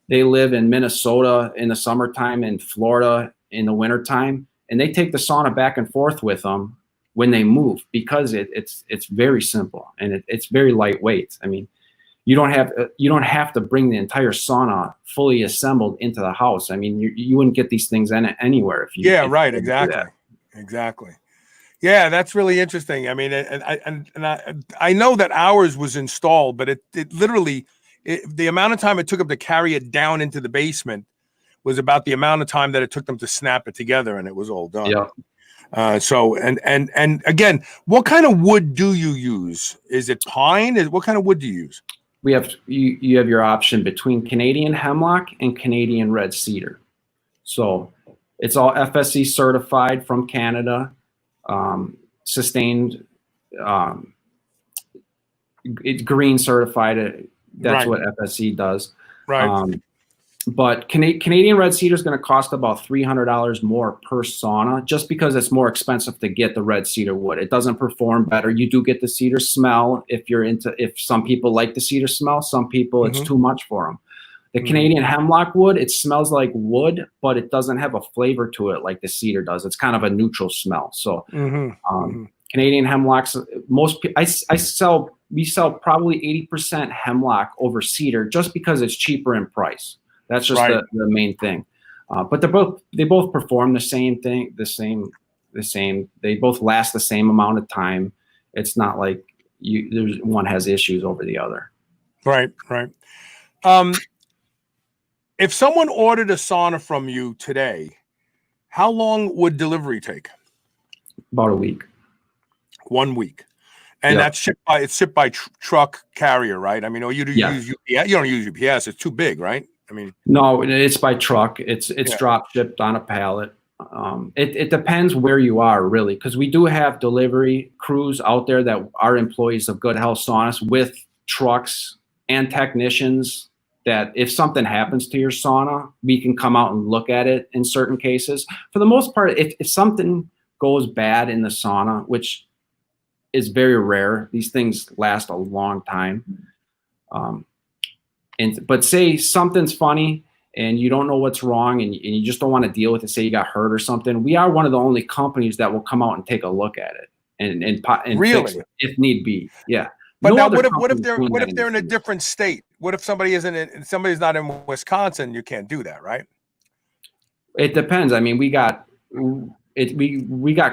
they live in Minnesota in the summertime and Florida in the wintertime, and they take the sauna back and forth with them when they move because it's very simple and it's very lightweight. I mean, you don't have to bring the entire sauna fully assembled into the house. I mean, you wouldn't get these things anywhere if you. Yeah, right. Exactly. Yeah, that's really interesting. I mean, I know that ours was installed, but it literally the amount of time it took them to carry it down into the basement was about the amount of time that it took them to snap it together, and it was all done. Yeah. So again, what kind of wood do you use? Is it pine? What kind of wood do you use? You have your option between Canadian hemlock and Canadian red cedar. So it's all FSC certified from Canada, sustained, it's green certified. That's what FSC does. Right. But Canadian red cedar is going to cost about $300 more per sauna, just because it's more expensive to get the red cedar wood. It doesn't perform better. You do get the cedar smell if some people like the cedar smell, some people it's too much for them. The Canadian hemlock wood, it smells like wood, but it doesn't have a flavor to it like the cedar does. It's kind of a neutral smell. So Canadian hemlocks, we sell probably 80% hemlock over cedar just because it's cheaper in price. That's just the main thing. But they both perform the same thing, the same. They both last the same amount of time. It's not like there's one has issues over the other. Right. If someone ordered a sauna from you today, how long would delivery take? About a week. 1 week. And that's shipped by truck carrier, right? I mean, or you use UPS. You don't use UPS. It's too big, right? I mean, no, it's by truck. It's drop shipped on a pallet. It depends where you are, really, because we do have delivery crews out there that are employees of Good Health Saunas with trucks and technicians that if something happens to your sauna, we can come out and look at it in certain cases. For the most part, if something goes bad in the sauna, which is very rare, these things last a long time. But say something's funny and you don't know what's wrong and you just don't want to deal with it, say you got hurt or something, we are one of the only companies that will come out and take a look at it and really fix it if need be. Yeah. But no now, what if they're in a different state? What if somebody's not in Wisconsin? You can't do that, right? It depends. I mean, we got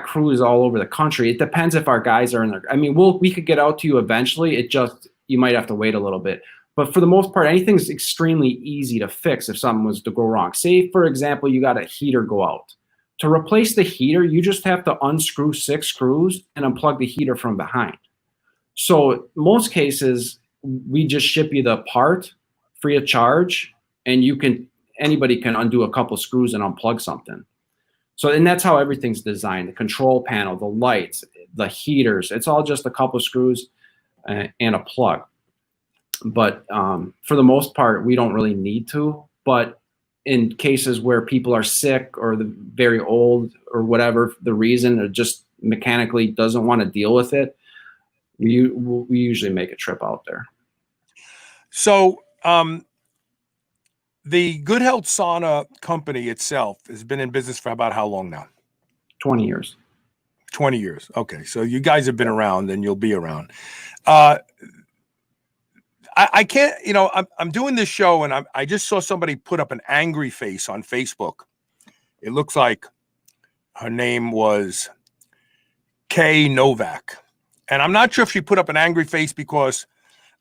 crews all over the country. It depends if our guys are in there. I mean, we could get out to you eventually. You might have to wait a little bit. But for the most part, anything's extremely easy to fix if something was to go wrong. Say, for example, you got a heater go out. To replace the heater, you just have to unscrew 6 screws and unplug the heater from behind. So most cases, we just ship you the part free of charge, and anybody can undo a couple screws and unplug something. So, and that's how everything's designed. The control panel, the lights, the heaters, it's all just a couple screws and a plug. But for the most part, we don't really need to. But in cases where people are sick or very old or whatever the reason, or just mechanically doesn't want to deal with it, we usually make a trip out there. So the Good Health Sauna company itself has been in business for about how long now? 20 years. 20 years. Okay. So you guys have been around and you'll be around. I can't, I'm doing this show and I just saw somebody put up an angry face on Facebook. It looks like her name was Kay Novak. And I'm not sure if she put up an angry face because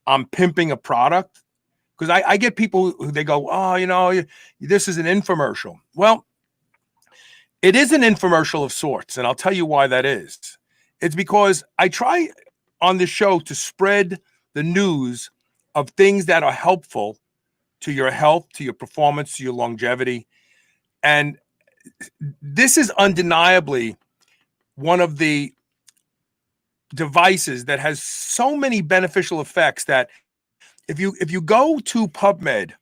I'm pimping a product. Because I get people who they go, oh, this is an infomercial. Well, it is an infomercial of sorts. And I'll tell you why that is. It's because I try on this show to spread the news of things that are helpful to your health, to your performance, to your longevity. And this is undeniably one of the devices that has so many beneficial effects that if you go to PubMed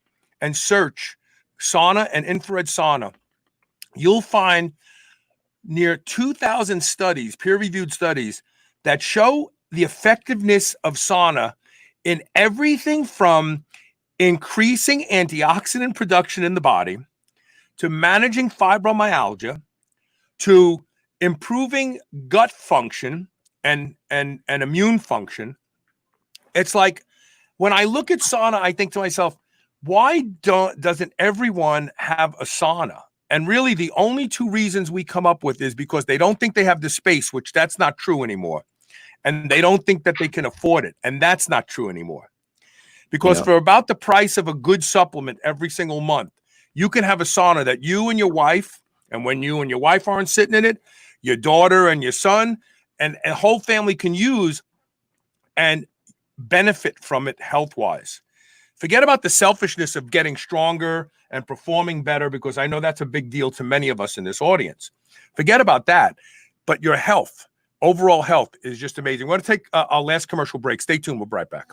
and search sauna and infrared sauna, you'll find near 2,000 studies, peer-reviewed studies, that show the effectiveness of sauna in everything from increasing antioxidant production in the body to managing fibromyalgia to improving gut function and immune function. It's like when I look at sauna, I think to myself, why doesn't everyone have a sauna? And really the only 2 reasons we come up with is because they don't think they have the space, which that's not true anymore. And they don't think that they can afford it. And that's not true anymore. Because for about the price of a good supplement every single month, you can have a sauna that you and your wife, and when you and your wife aren't sitting in it, your daughter and your son and a whole family can use and benefit from it health-wise. Forget about the selfishness of getting stronger and performing better, because I know that's a big deal to many of us in this audience. Forget about that. But your health, overall health, is just amazing. We're going to take our last commercial break. Stay tuned. We'll be right back.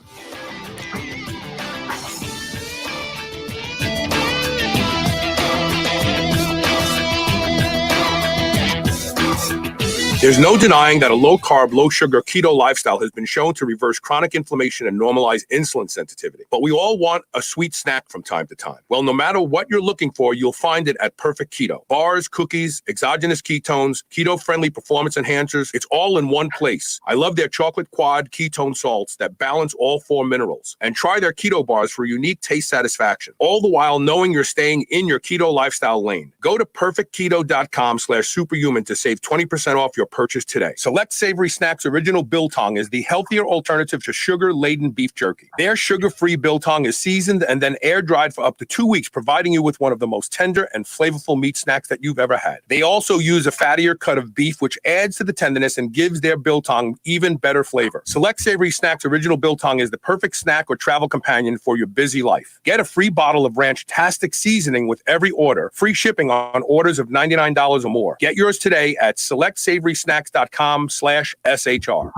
There's no denying that a low-carb, low-sugar keto lifestyle has been shown to reverse chronic inflammation and normalize insulin sensitivity. But we all want a sweet snack from time to time. Well, no matter what you're looking for, you'll find it at Perfect Keto. Bars, cookies, exogenous ketones, keto-friendly performance enhancers, it's all in one place. I love their chocolate quad ketone salts that balance all 4 minerals. And try their keto bars for unique taste satisfaction, all the while knowing you're staying in your keto lifestyle lane. Go to perfectketo.com/superhuman to save 20% off your purchase today. Select Savory Snacks Original Biltong is the healthier alternative to sugar-laden beef jerky. Their sugar-free biltong is seasoned and then air-dried for up to 2 weeks, providing you with one of the most tender and flavorful meat snacks that you've ever had. They also use a fattier cut of beef, which adds to the tenderness and gives their biltong even better flavor. Select Savory Snacks Original Biltong is the perfect snack or travel companion for your busy life. Get a free bottle of Ranch-tastic seasoning with every order. Free shipping on orders of $99 or more. Get yours today at selectsavory.com/SHR.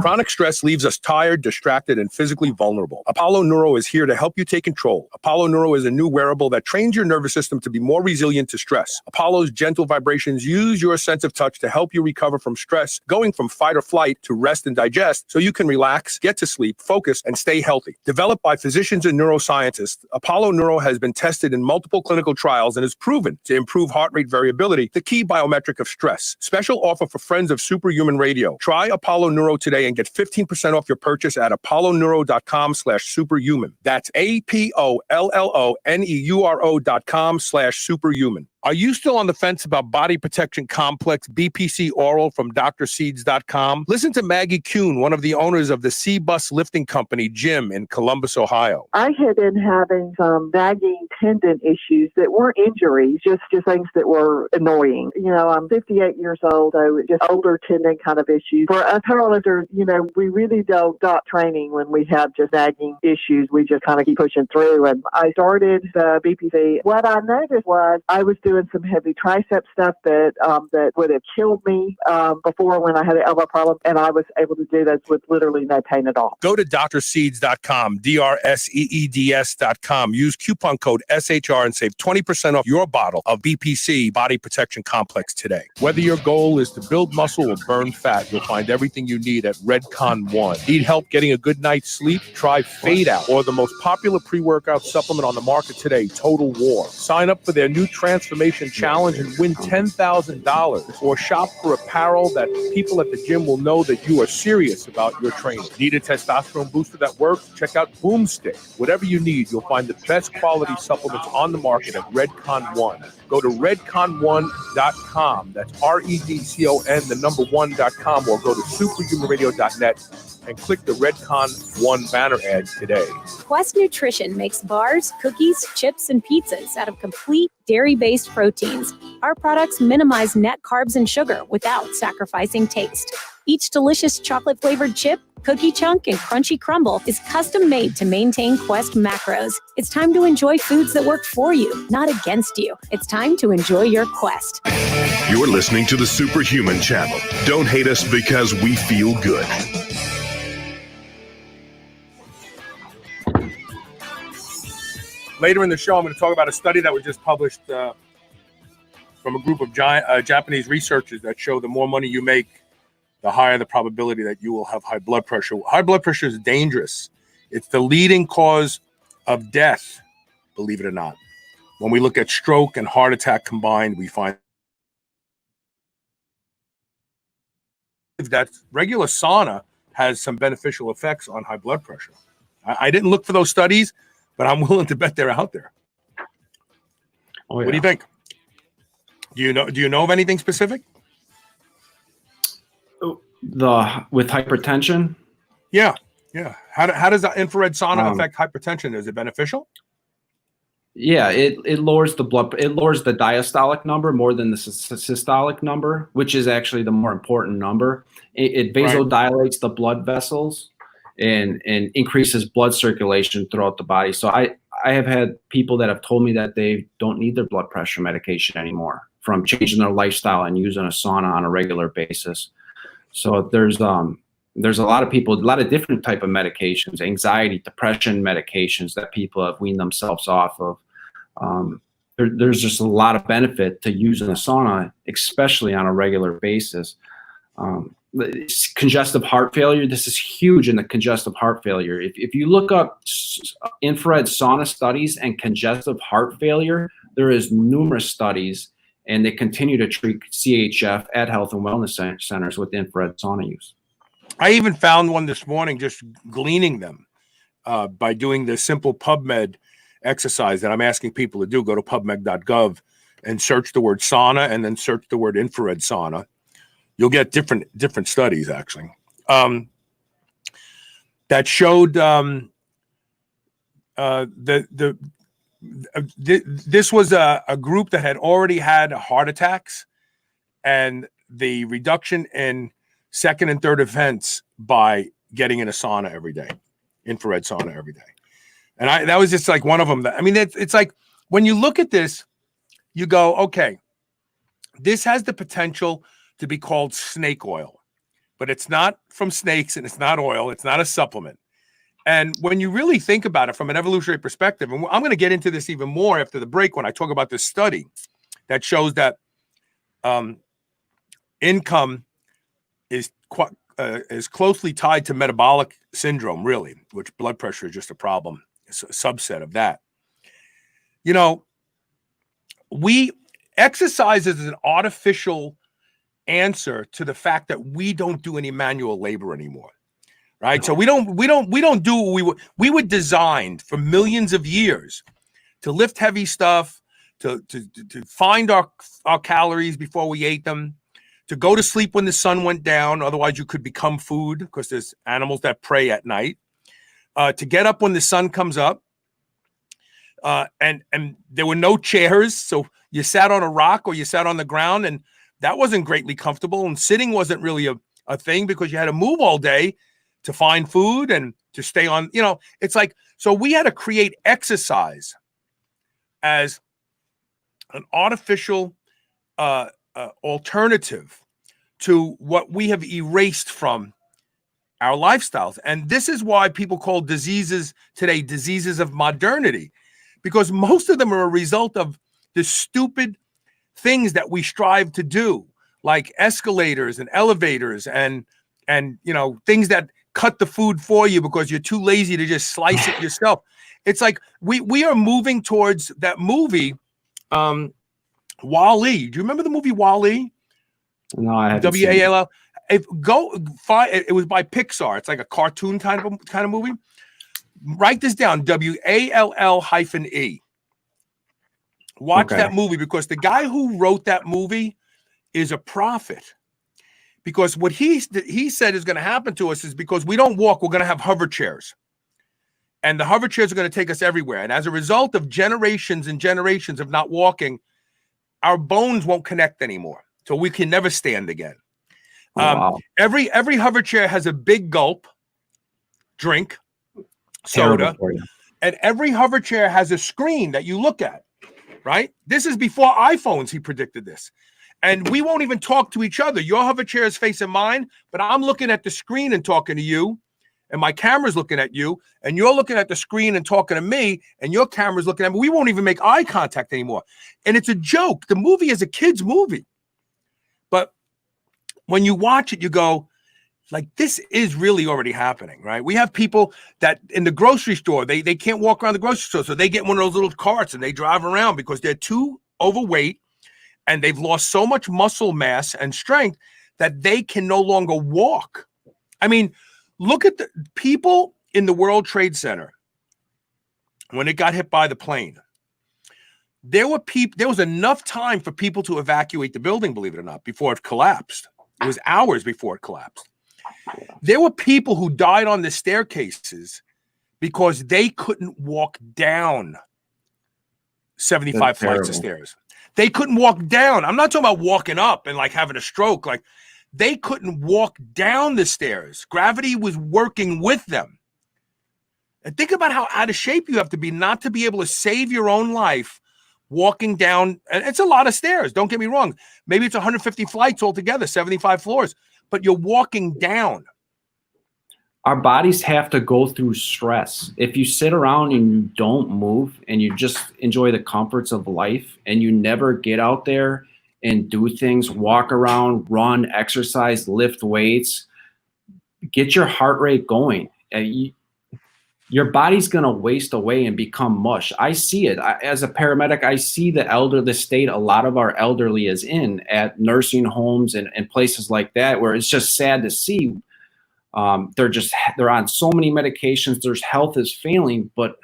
Chronic stress leaves us tired, distracted, and physically vulnerable. Apollo Neuro is here to help you take control. Apollo Neuro is a new wearable that trains your nervous system to be more resilient to stress. Apollo's gentle vibrations use your sense of touch to help you recover from stress, going from fight or flight to rest and digest so you can relax, get to sleep, focus, and stay healthy. Developed by physicians and neuroscientists, Apollo Neuro has been tested in multiple clinical trials and is proven to improve heart rate variability, the key biometric of stress. Special offer for friends of Superhuman Radio. Try Apollo Neuro today and get 15% off your purchase at apolloneuro.com/superhuman. That's APOLLONEURO.com/superhuman. Are you still on the fence about Body Protection Complex BPC Oral from drseeds.com? Listen to Maggie Kuhn, one of the owners of the C-Bus Lifting Company gym in Columbus, Ohio. I had been having some nagging tendon issues that weren't injuries, just things that were annoying. You know, I'm 58 years old, so just older tendon kind of issues. For us powerlifters, you know, we really don't stop training when we have just nagging issues. We just kind of keep pushing through. And I started the BPC. What I noticed was I was doing some heavy tricep stuff that would have killed me before when I had an elbow problem, and I was able to do that with literally no pain at all. Go to drseeds.com, drseeds.com. Use coupon code SHR and save 20% off your bottle of BPC Body Protection Complex today. Whether your goal is to build muscle or burn fat, you'll find everything you need at Redcon One. Need help getting a good night's sleep? Try Fade Out, or the most popular pre-workout supplement on the market today, Total War. Sign up for their new Transformation Challenge and win $10,000, or shop for apparel that people at the gym will know that you are serious about your training. Need a testosterone booster that works? Check out Boomstick. Whatever you need, you'll find the best quality supplements on the market at Redcon One. Go to redcon1.com. That's REDCON1.com, or go to superhumanradio.net and click the Redcon One banner ad today. Quest Nutrition makes bars, cookies, chips, and pizzas out of complete dairy-based proteins. Our products minimize net carbs and sugar without sacrificing taste. Each delicious chocolate-flavored chip, cookie chunk, and crunchy crumble is custom made to maintain Quest macros. It's time to enjoy foods that work for you, not against you. It's time to enjoy your Quest. You're listening to the Superhuman Channel. Don't hate us because we feel good. Later in the show, I'm going to talk about a study that was just published from a group of Japanese researchers that show the more money you make, the higher the probability that you will have high blood pressure. High blood pressure is dangerous. It's the leading cause of death, believe it or not. When we look at stroke and heart attack combined, we find that regular sauna has some beneficial effects on high blood pressure. I didn't look for those studies, but I'm willing to bet they're out there. Oh, yeah. What do you think? Do you know of anything specific? With hypertension? Yeah. How does the infrared sauna affect hypertension? Is it beneficial? Yeah, it lowers the diastolic number more than the systolic number, which is actually the more important number. It vasodilates the blood vessels and increases blood circulation throughout the body. So I have had people that have told me that they don't need their blood pressure medication anymore from changing their lifestyle and using a sauna on a regular basis. So there's a lot of people, a lot of different type of medications, anxiety, depression medications that people have weaned themselves off of. There's just a lot of benefit to using a sauna, especially on a regular basis. Congestive heart failure. This is huge in the congestive heart failure. If you look up infrared sauna studies and congestive heart failure, there is numerous studies, and they continue to treat CHF at health and wellness centers with infrared sauna use. I even found one this morning, just gleaning them by doing the simple PubMed exercise that I'm asking people to do. Go to pubmed.gov and search the word sauna, and then search the word infrared sauna. You'll get different studies actually that showed this was a group that had already had heart attacks, and the reduction in second and third events by getting in a sauna every day, infrared sauna every day. And that was just like one of them. It's like when you look at this, you go, okay, this has the potential to be called snake oil, but it's not from snakes and it's not oil. It's not a supplement. And when you really think about it from an evolutionary perspective, and I'm going to get into this even more after the break when I talk about this study that shows that income is closely tied to metabolic syndrome, really, which blood pressure is just a problem. It's a subset of that. You know, exercise is an artificial answer to the fact that we don't do any manual labor anymore, right? So we don't do what we were designed for millions of years to lift heavy stuff, to find our calories before we ate them, to go to sleep when the sun went down, otherwise you could become food because there's animals that prey at night, to get up when the sun comes up, and there were no chairs, so you sat on a rock or you sat on the ground, and that wasn't greatly comfortable, and sitting wasn't really a thing because you had to move all day to find food and to stay on, it's like, so we had to create exercise as an artificial alternative to what we have erased from our lifestyles. And this is why people call diseases today diseases of modernity, because most of them are a result of the stupid things that we strive to do, like escalators and elevators and things that cut the food for you because you're too lazy to just slice it yourself. It's like we are moving towards that movie, WALL-E. Do you remember the movie WALL-E? No, I haven't. WALL. It was by Pixar. It's like a cartoon kind of movie. Write this down. WALL-E. Watch that movie, because the guy who wrote that movie is a prophet. Because what he said is going to happen to us is because we don't walk, we're going to have hover chairs. And the hover chairs are going to take us everywhere. And as a result of generations and generations of not walking, our bones won't connect anymore. So we can never stand again. Wow. Every hover chair has a big gulp drink, soda, and every hover chair has a screen that you look at. Right? This is before iPhones. He predicted this. And we won't even talk to each other. Your hover chair is facing mine, but I'm looking at the screen and talking to you, and my camera's looking at you, and you're looking at the screen and talking to me, and your camera's looking at me. We won't even make eye contact anymore. And it's a joke. The movie is a kid's movie. But when you watch it, you go, like, this is really already happening, right? We have people that in the grocery store, they can't walk around the grocery store, so they get one of those little carts and they drive around because they're too overweight and they've lost so much muscle mass and strength that they can no longer walk. I mean, look at the people in the World Trade Center when it got hit by the plane. There was enough time for people to evacuate the building, believe it or not, before it collapsed. It was hours before it collapsed. There were people who died on the staircases because they couldn't walk down 75 flights of stairs. They couldn't walk down. I'm not talking about walking up and like having a stroke. Like, they couldn't walk down the stairs. Gravity was working with them. And think about how out of shape you have to be not to be able to save your own life walking down. And it's a lot of stairs. Don't get me wrong. Maybe it's 150 flights altogether, 75 floors. But you're walking down. Our bodies have to go through stress. If you sit around and you don't move and you just enjoy the comforts of life and you never get out there and do things, walk around, run, exercise, lift weights, get your heart rate going. Your body's going to waste away and become mush. I see it. As a paramedic, I see the state a lot of our elderly is in at nursing homes and places like that, where it's just sad to see. They're on so many medications. Their health is failing, but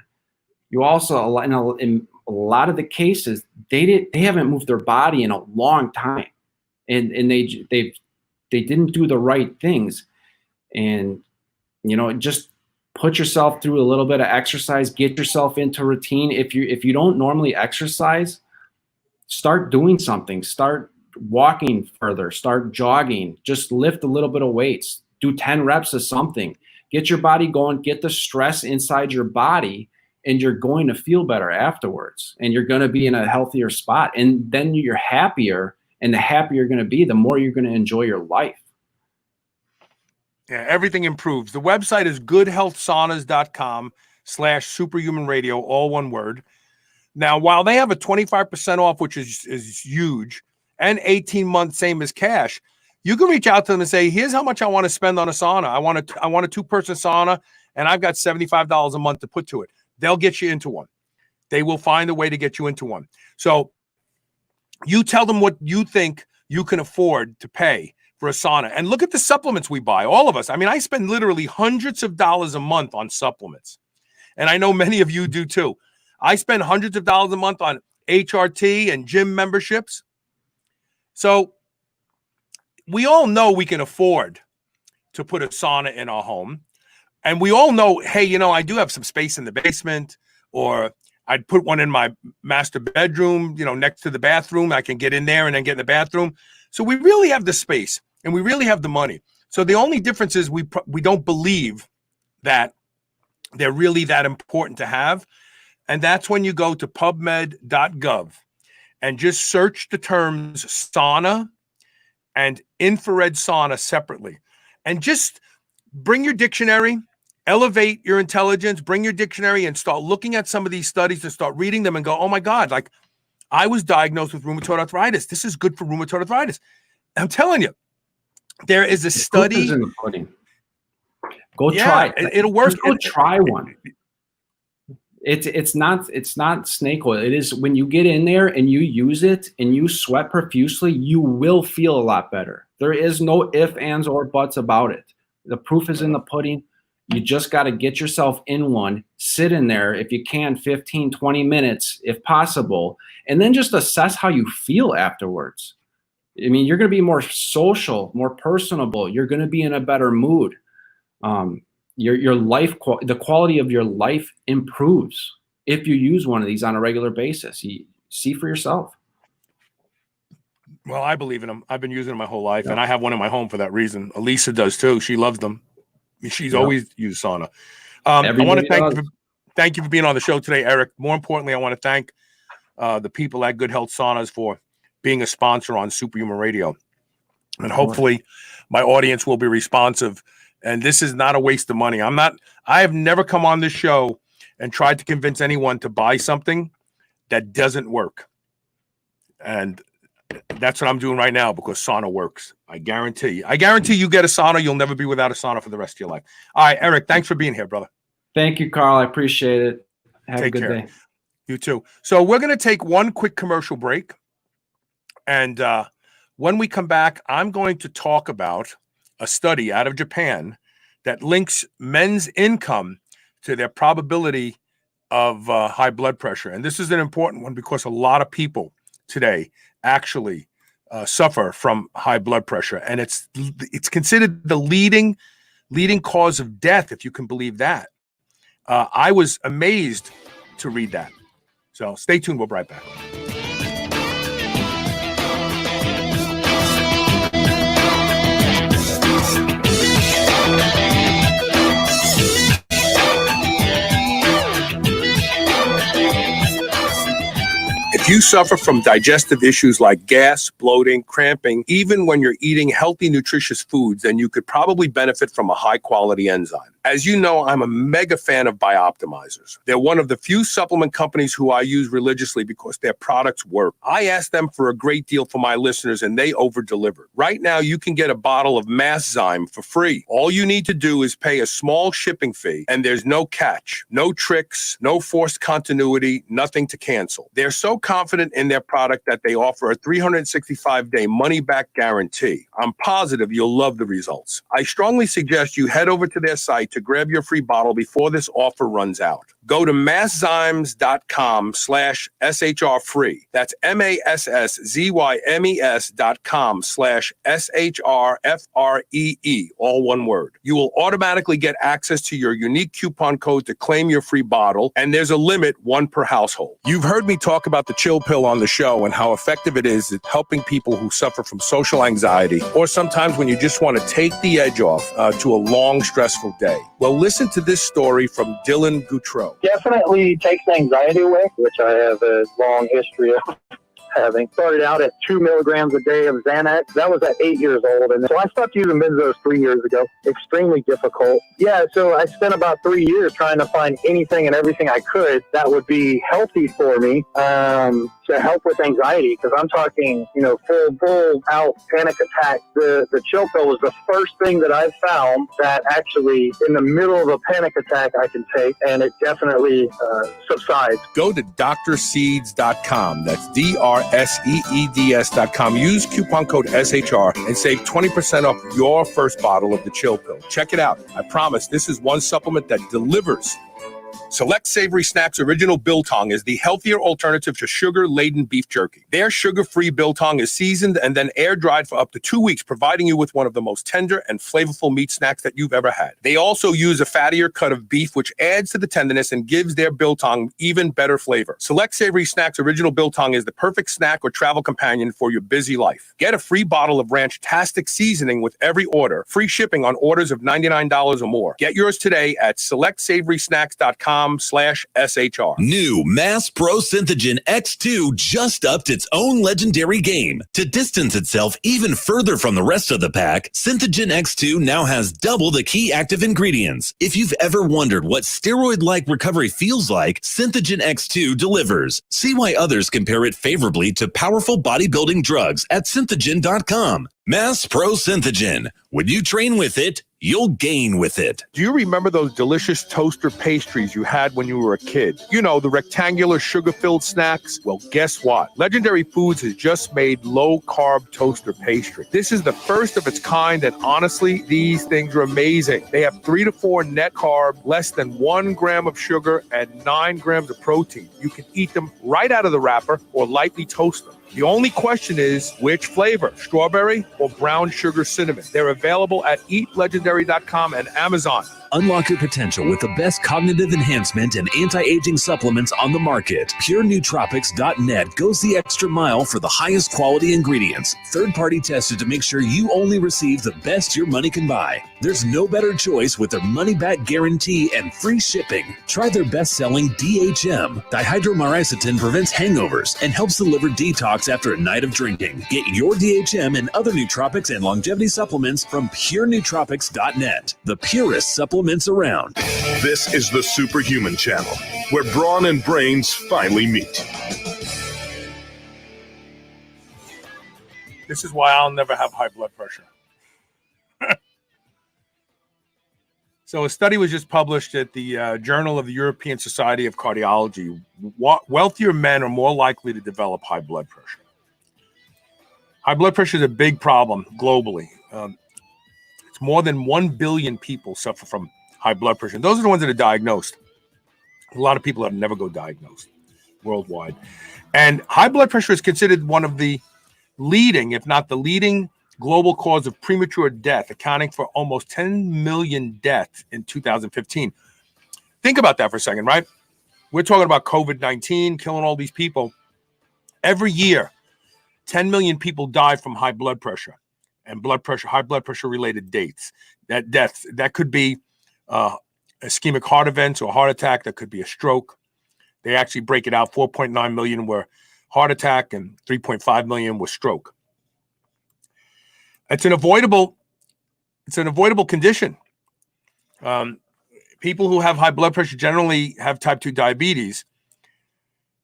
you also, in a lot of the cases, they haven't moved their body in a long time, and they didn't do the right things. And just put yourself through a little bit of exercise, get yourself into routine. If you don't normally exercise, start doing something. Start walking further, start jogging, just lift a little bit of weights, do 10 reps of something, get your body going, get the stress inside your body, and you're going to feel better afterwards. And you're going to be in a healthier spot. And then you're happier, and the happier you're going to be, the more you're going to enjoy your life. Yeah, everything improves. The website is goodhealthsaunas.com/superhumanradio, all one word. Now, while they have a 25% off, which is huge, and 18 months, same as cash, you can reach out to them and say, here's how much I want to spend on a sauna. I want a 2-person sauna, and I've got $75 a month to put to it. They'll get you into one. They will find a way to get you into one. So you tell them what you think you can afford to pay for a sauna. And look at the supplements we buy, all of us. I mean, I spend literally hundreds of dollars a month on supplements. And I know many of you do too. I spend hundreds of dollars a month on HRT and gym memberships. So we all know we can afford to put a sauna in our home. And we all know, hey, I do have some space in the basement, or I'd put one in my master bedroom, next to the bathroom. I can get in there and then get in the bathroom. So we really have the space and we really have the money. So the only difference is we don't believe that they're really that important to have. And that's when you go to pubmed.gov and just search the terms sauna and infrared sauna separately. And just bring your dictionary, elevate your intelligence, bring your dictionary and start looking at some of these studies and start reading them and go, oh my God, like I was diagnosed with rheumatoid arthritis. This is good for rheumatoid arthritis. I'm telling you, there is a study. In the pudding. Go try it. It'll work. Go try one. It's not snake oil. It is when you get in there and you use it and you sweat profusely, you will feel a lot better. There is no ifs, ands, or buts about it. The proof is in the pudding. You just got to get yourself in one, sit in there if you can, 15, 20 minutes if possible, and then just assess how you feel afterwards. I mean, you're going to be more social, more personable. You're going to be in a better mood. Your life, the quality of your life improves if you use one of these on a regular basis. You see for yourself. Well, I believe in them. I've been using them my whole life, and I have one in my home for that reason. Elisa does too. She loves them. She's always used sauna. I want to thank you for being on the show today, Erik. More importantly, I want to thank the people at Good Health Saunas for being a sponsor on Superhuman Radio. And hopefully my audience will be responsive. And this is not a waste of money. I have never come on this show and tried to convince anyone to buy something that doesn't work. And that's what I'm doing right now because sauna works. I guarantee you get a sauna. You'll never be without a sauna for the rest of your life. All right, Erik, thanks for being here, brother. Thank you, Carl. I appreciate it. Have a good day. You too. So we're going to take one quick commercial break. And when we come back, I'm going to talk about a study out of Japan that links men's income to their probability of high blood pressure. And this is an important one because a lot of people today actually suffer from high blood pressure. And it's considered the leading cause of death, if you can believe that. I was amazed to read that. So stay tuned. We'll be right back. If you suffer from digestive issues like gas, bloating, cramping, even when you're eating healthy, nutritious foods, then you could probably benefit from a high-quality enzyme. As you know, I'm a mega fan of Bioptimizers. They're one of the few supplement companies who I use religiously because their products work. I asked them for a great deal for my listeners, and they over-delivered. Right now, you can get a bottle of Masszyme for free. All you need to do is pay a small shipping fee, and there's no catch, no tricks, no forced continuity, nothing to cancel. They're so confident in their product that they offer a 365-day money-back guarantee. I'm positive you'll love the results. I strongly suggest you head over to their site to grab your free bottle before this offer runs out. Go to masszymes.com/SHR free. That's MASSZYMES.com/SHRFREE, all one word. You will automatically get access to your unique coupon code to claim your free bottle, and there's a limit, one per household. You've heard me talk about the chill pill on the show and how effective it is at helping people who suffer from social anxiety, or sometimes when you just want to take the edge off to a long, stressful day. Well, listen to this story from Dylan Goutreau. Definitely takes anxiety away, which I have a long history of having. Started out at 2 milligrams a day of Xanax. That was at 8 years old. And so I stopped using benzos 3 years ago. Extremely difficult. Yeah, so I spent about 3 years trying to find anything and everything I could that would be healthy for me to help with anxiety. Because I'm talking, full out panic attack. The chill pill was the first thing that I found that actually in the middle of a panic attack I can take, and it definitely subsides. Go to drseeds.com. That's DRSEEDS.com. Use coupon code SHR and save 20% off your first bottle of the chill pill. Check it out. I promise this is one supplement that delivers. Select Savory Snacks Original Biltong is the healthier alternative to sugar-laden beef jerky. Their sugar-free biltong is seasoned and then air-dried for up to 2 weeks, providing you with one of the most tender and flavorful meat snacks that you've ever had. They also use a fattier cut of beef, which adds to the tenderness and gives their biltong even better flavor. Select Savory Snacks Original Biltong is the perfect snack or travel companion for your busy life. Get a free bottle of Ranch-tastic seasoning with every order. Free shipping on orders of $99 or more. Get yours today at selectsavory.com/SHR. New Mass Pro Synthogen X2 just upped its own legendary game. To distance itself even further from the rest of the pack, Synthogen X2 now has double the key active ingredients. If you've ever wondered what steroid-like recovery feels like, Synthogen X2 delivers. See why others compare it favorably to powerful bodybuilding drugs at synthogen.com. Mass Pro Synthogen. When you train with it, you'll gain with it. Do you remember those delicious toaster pastries you had when you were a kid? You know, the rectangular sugar-filled snacks? Well, guess what? Legendary Foods has just made low-carb toaster pastry. This is the first of its kind, and honestly, these things are amazing. They have 3 to 4 net carb, less than 1 gram of sugar, and 9 grams of protein. You can eat them right out of the wrapper or lightly toast them. The only question is, which flavor, strawberry or brown sugar cinnamon? They're available at eatlegendary.com and Amazon. Unlock your potential with the best cognitive enhancement and anti-aging supplements on the market. PureNootropics.net goes the extra mile for the highest quality ingredients, third-party tested to make sure you only receive the best your money can buy. There's no better choice with their money-back guarantee and free shipping. Try their best-selling DHM. Dihydromyricetin prevents hangovers and helps deliver detox after a night of drinking. Get your DHM and other nootropics and longevity supplements from PureNootropics.net, the purest supplements around. This is the Superhuman Channel, where brawn and brains finally meet. This is why I'll never have high blood pressure. So a study was just published at the Journal of the European Society of Cardiology. Wealthier men are more likely to develop high blood pressure. High blood pressure is a big problem globally. It's more than 1 billion people suffer from high blood pressure. And those are the ones that are diagnosed. A lot of people that never go diagnosed worldwide. And high blood pressure is considered one of the leading, if not the leading, global cause of premature death, accounting for almost 10 million deaths in 2015. Think about that for a second, right? We're talking about COVID-19 killing all these people. Every year, 10 million people die from high blood pressure and high blood pressure related deaths. That could be ischemic heart events or heart attack. That could be a stroke. They actually break it out. 4.9 million were heart attack and 3.5 million were stroke. It's an avoidable condition. people who have high blood pressure generally have type 2 diabetes.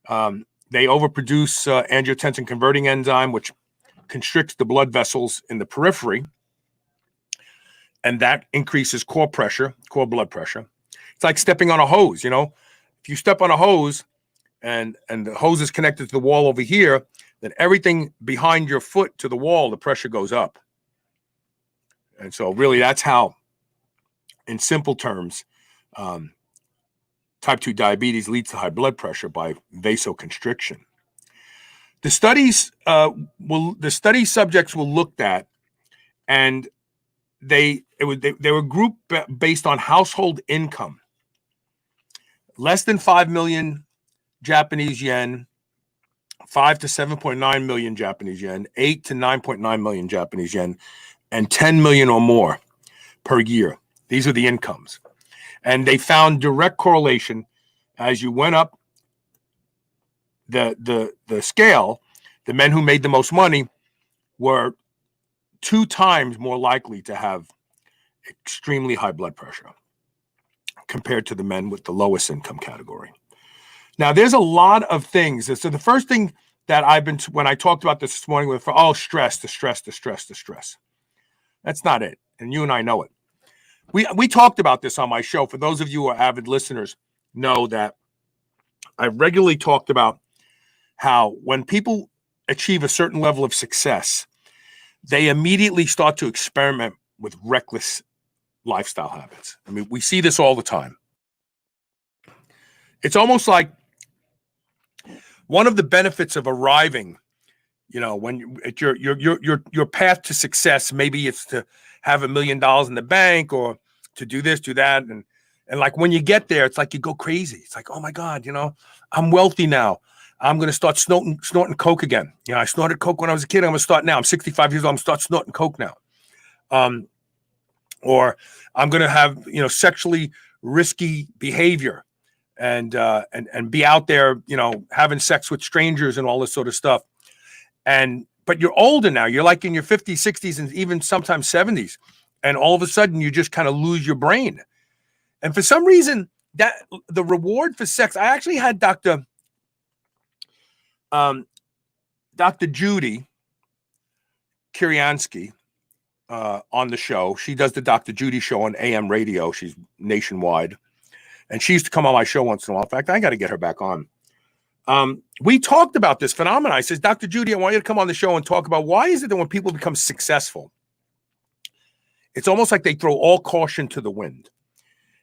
They overproduce angiotensin converting enzyme, which constricts the blood vessels in the periphery, and that increases core blood pressure. It's like stepping on a hose. You know, if you step on a hose and the hose is connected to the wall over here, then everything behind your foot to the wall, the pressure goes up. And so really that's how, in simple terms, type 2 diabetes leads to high blood pressure by vasoconstriction. The study subjects were looked at, and they were grouped based on household income. Less than 5 million Japanese yen, 5 to 7.9 million Japanese yen, 8 to 9.9 million Japanese yen, and 10 million or more per year. These are the incomes. And they found direct correlation as you went up the scale. The men who made the most money were 2 times more likely to have extremely high blood pressure compared to the men with the lowest income category. Now, there's a lot of things. So the first thing that when I talked about this morning with, stress. That's not it. And you and I know it. We talked about this on my show. For those of you who are avid listeners, know that I regularly talked about how when people achieve a certain level of success, they immediately start to experiment with reckless lifestyle habits. I mean, we see this all the time. It's almost like one of the benefits of arriving, you know, when at your path to success, maybe it's to have $1 million in the bank or to do this, do that. And like when you get there, it's like you go crazy. It's like, oh my God, you know, I'm wealthy now. I'm going to start snorting coke again. You know, I snorted coke when I was a kid. I'm going to start now. I'm 65 years old. I'm going to start snorting coke now. Or I'm going to have, you know, sexually risky behavior and be out there, you know, having sex with strangers and all this sort of stuff. But you're older now. You're like in your 50s, 60s, and even sometimes 70s. And all of a sudden you just kind of lose your brain. And for some reason, that the reward for sex, I actually had Dr. Judy Kiriansky on the show. She does the Dr. Judy show on AM radio. She's nationwide. And she used to come on my show once in a while. In fact, I got to get her back on. We talked about this phenomenon. I says, Dr. Judy, I want you to come on the show and talk about why is it that when people become successful, it's almost like they throw all caution to the wind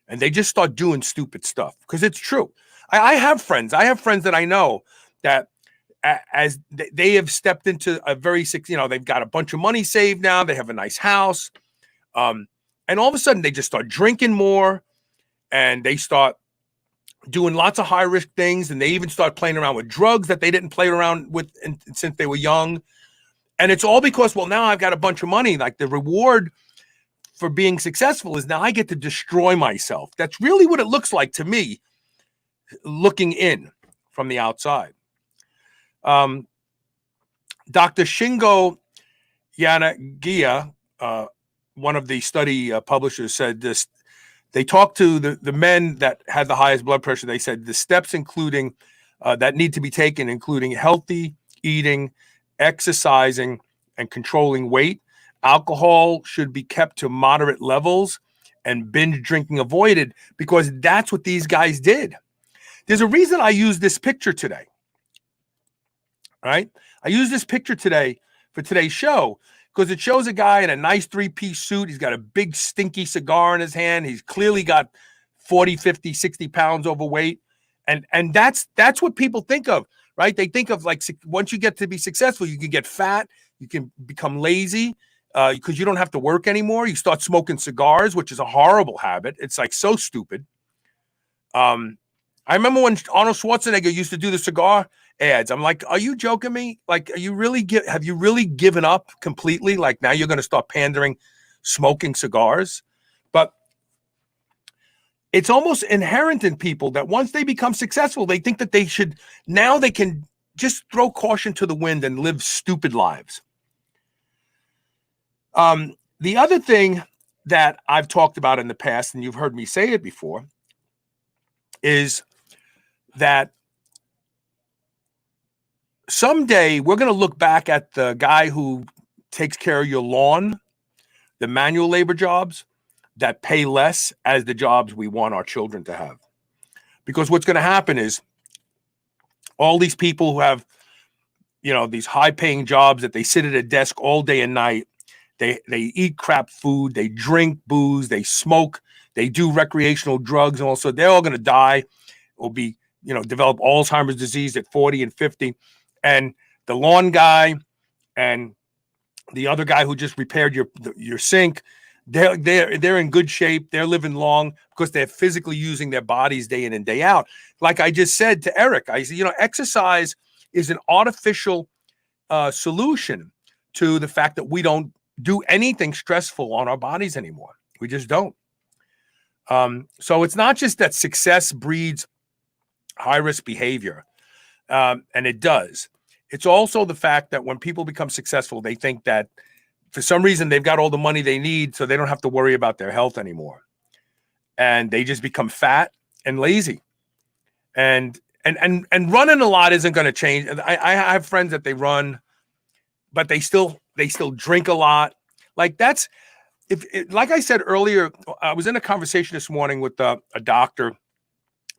and they just start doing stupid stuff. Because it's true. I have friends. That I know that as they have stepped into a very, you know, they've got a bunch of money saved now. They have a nice house. And all of a sudden they just start drinking more and they start doing lots of high risk things. And they even start playing around with drugs that they didn't play around with since they were young. And it's all because, well, now I've got a bunch of money. Like the reward for being successful is now I get to destroy myself. That's really what it looks like to me looking in from the outside. Dr. Shingo Yanagiya, one of the study publishers, said this. They talked to the men that had the highest blood pressure. They said the steps including that need to be taken, including healthy eating, exercising, and controlling weight. Alcohol should be kept to moderate levels and binge drinking avoided because that's what these guys did. There's a reason I use this picture today. Right? I use this picture today for today's show because it shows a guy in a nice 3-piece suit. He's got a big stinky cigar in his hand. He's clearly got 40, 50, 60 pounds overweight. And that's what people think of, right? They think of like once you get to be successful, you can get fat, you can become lazy because you don't have to work anymore. You start smoking cigars, which is a horrible habit. It's like so stupid. I remember when Arnold Schwarzenegger used to do the cigar ads. I'm like, are you joking me? Like, have you really given up completely? Like now you're going to start pandering, smoking cigars? But it's almost inherent in people that once they become successful, they think that they can just throw caution to the wind and live stupid lives. The other thing that I've talked about in the past, and you've heard me say it before, is that someday we're going to look back at the guy who takes care of your lawn, the manual labor jobs that pay less, as the jobs we want our children to have. Because what's going to happen is all these people who have, these high paying jobs that they sit at a desk all day and night, they eat crap food, they drink booze, they smoke, they do recreational drugs, and also they're all going to die or be, develop Alzheimer's disease at 40 and 50. And the lawn guy and the other guy who just repaired your sink, they're in good shape. They're living long because they're physically using their bodies day in and day out. Like I just said to Erik, I said, exercise is an artificial solution to the fact that we don't do anything stressful on our bodies anymore. We just don't. So it's not just that success breeds high-risk behavior, and it does. It's also the fact that when people become successful, they think that for some reason they've got all the money they need, so they don't have to worry about their health anymore. And they just become fat and lazy. And running a lot isn't going to change. I have friends that they run, but they still drink a lot. Like that's, like I said earlier, I was in a conversation this morning with a doctor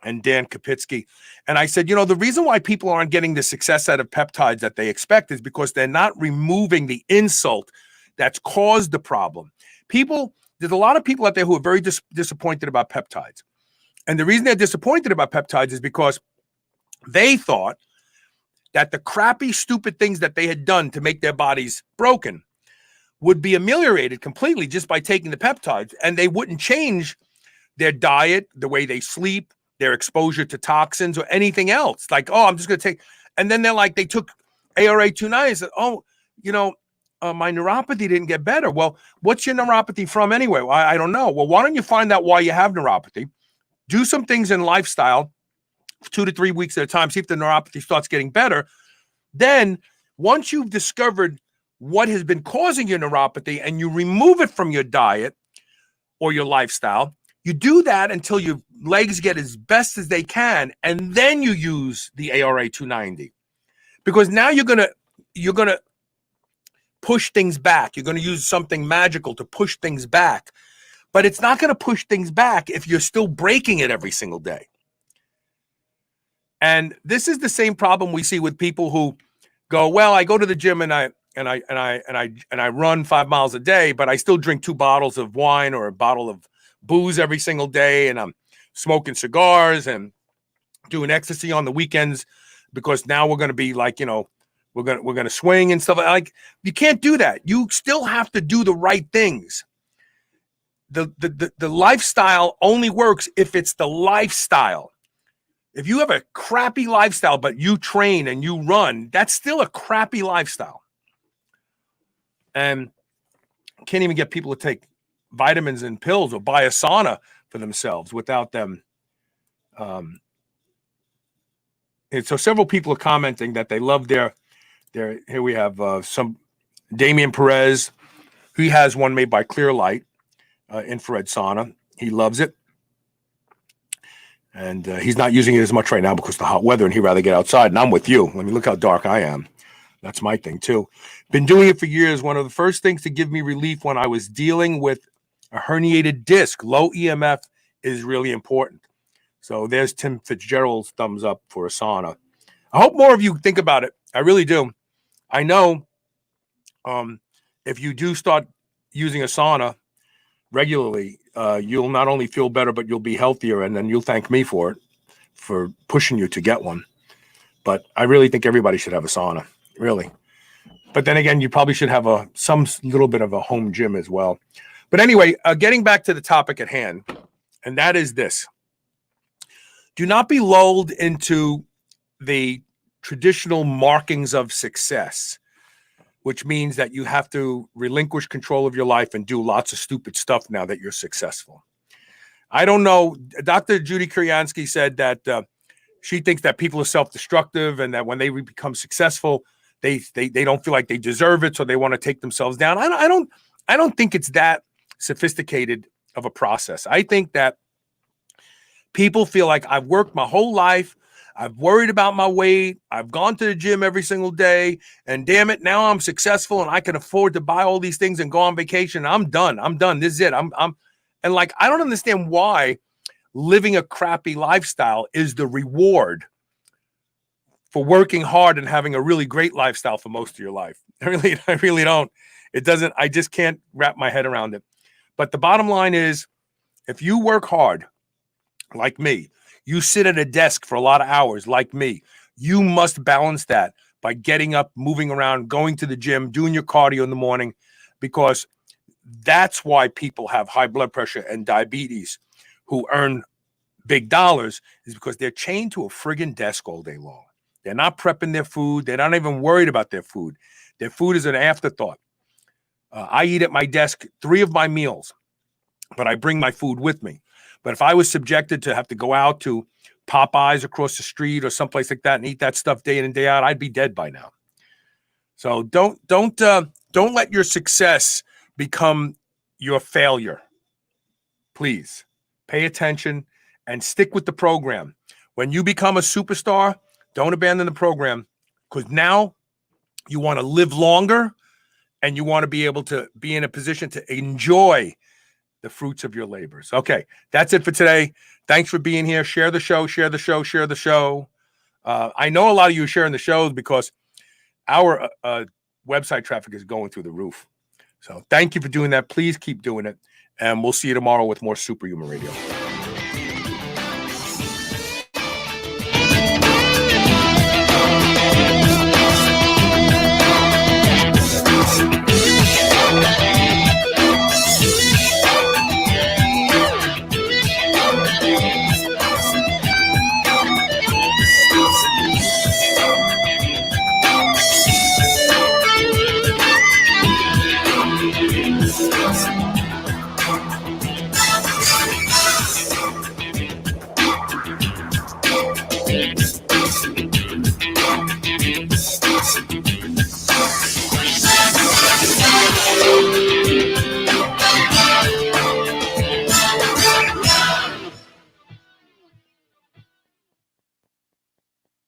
and Dan Kapitsky. And I said, the reason why people aren't getting the success out of peptides that they expect is because they're not removing the insult that's caused the problem. There's a lot of people out there who are very disappointed about peptides. And the reason they're disappointed about peptides is because they thought that the crappy, stupid things that they had done to make their bodies broken would be ameliorated completely just by taking the peptides. And they wouldn't change their diet, the way they sleep, their exposure to toxins or anything else. Like, I'm just going to take, and then they're like, they took ARA 290 and said, my neuropathy didn't get better. Well, what's your neuropathy from anyway? Well, I don't know. Well, why don't you find out why you have neuropathy? Do some things in lifestyle, 2 to 3 weeks at a time, see if the neuropathy starts getting better. Then once you've discovered what has been causing your neuropathy and you remove it from your diet or your lifestyle, you do that until your legs get as best as they can, and then you use the ARA 290. Because now you're gonna push things back. You're gonna use something magical to push things back. But it's not gonna push things back if you're still breaking it every single day. And this is the same problem we see with people who go, well, I go to the gym and I run 5 miles a day, but I still drink 2 bottles of wine or a bottle of booze every single day, and I'm smoking cigars and doing ecstasy on the weekends because now we're going to be like, we're going to swing and stuff. Like, you can't do that. You still have to do the right things. The lifestyle only works if it's the lifestyle. If you have a crappy lifestyle, but you train and you run, that's still a crappy lifestyle. And can't even get people to take vitamins and pills or buy a sauna for themselves without them. And so several people are commenting that they love their here we have some Damian Perez. He has one made by Clear Light, Infrared Sauna. He loves it. And he's not using it as much right now because of the hot weather, and he'd rather get outside. And I'm with you. I mean, look how dark I am. That's my thing, too. Been doing it for years. One of the first things to give me relief when I was dealing with a herniated disc. Low EMF is really important. So there's Tim Fitzgerald's thumbs up for a sauna. I hope more of you think about it. I really do. I know if you do start using a sauna regularly, you'll not only feel better, but you'll be healthier, and then you'll thank me for it, for pushing you to get one. But I really think everybody should have a sauna, really. But then again, you probably should have some little bit of a home gym as well. But anyway, getting back to the topic at hand, and that is this. Do not be lulled into the traditional markings of success, which means that you have to relinquish control of your life and do lots of stupid stuff now that you're successful. I don't know. Dr. Judy Kuryansky said that she thinks that people are self-destructive and that when they become successful, they don't feel like they deserve it, so they want to take themselves down. I don't think it's that sophisticated of a process. I think that People feel like I've worked my whole life. I've worried about my weight. I've gone to the gym every single day. And damn it, now I'm successful and I can afford to buy all these things and go on vacation. I'm done. I'm done. This is it. And like, I don't understand why living a crappy lifestyle is the reward for working hard and having a really great lifestyle for most of your life. I really don't. It doesn't, I just can't wrap my head around it. But the bottom line is, if you work hard, like me, you sit at a desk for a lot of hours, like me, you must balance that by getting up, moving around, going to the gym, doing your cardio in the morning, because that's why people have high blood pressure and diabetes who earn big dollars, is because they're chained to a friggin' desk all day long. They're not prepping their food. They're not even worried about their food. Their food is an afterthought. I eat at my desk 3 of my meals, but I bring my food with me. But if I was subjected to have to go out to Popeyes across the street or someplace like that and eat that stuff day in and day out, I'd be dead by now. So don't let your success become your failure. Please pay attention and stick with the program. When you become a superstar, don't abandon the program, because now you want to live longer and you want to be able to be in a position to enjoy the fruits of your labors. Okay, that's it for today. Thanks for being here. Share the show, share the show, share the show. I know a lot of you are sharing the shows because our website traffic is going through the roof. So thank you for doing that. Please keep doing it. And we'll see you tomorrow with more Superhuman Radio.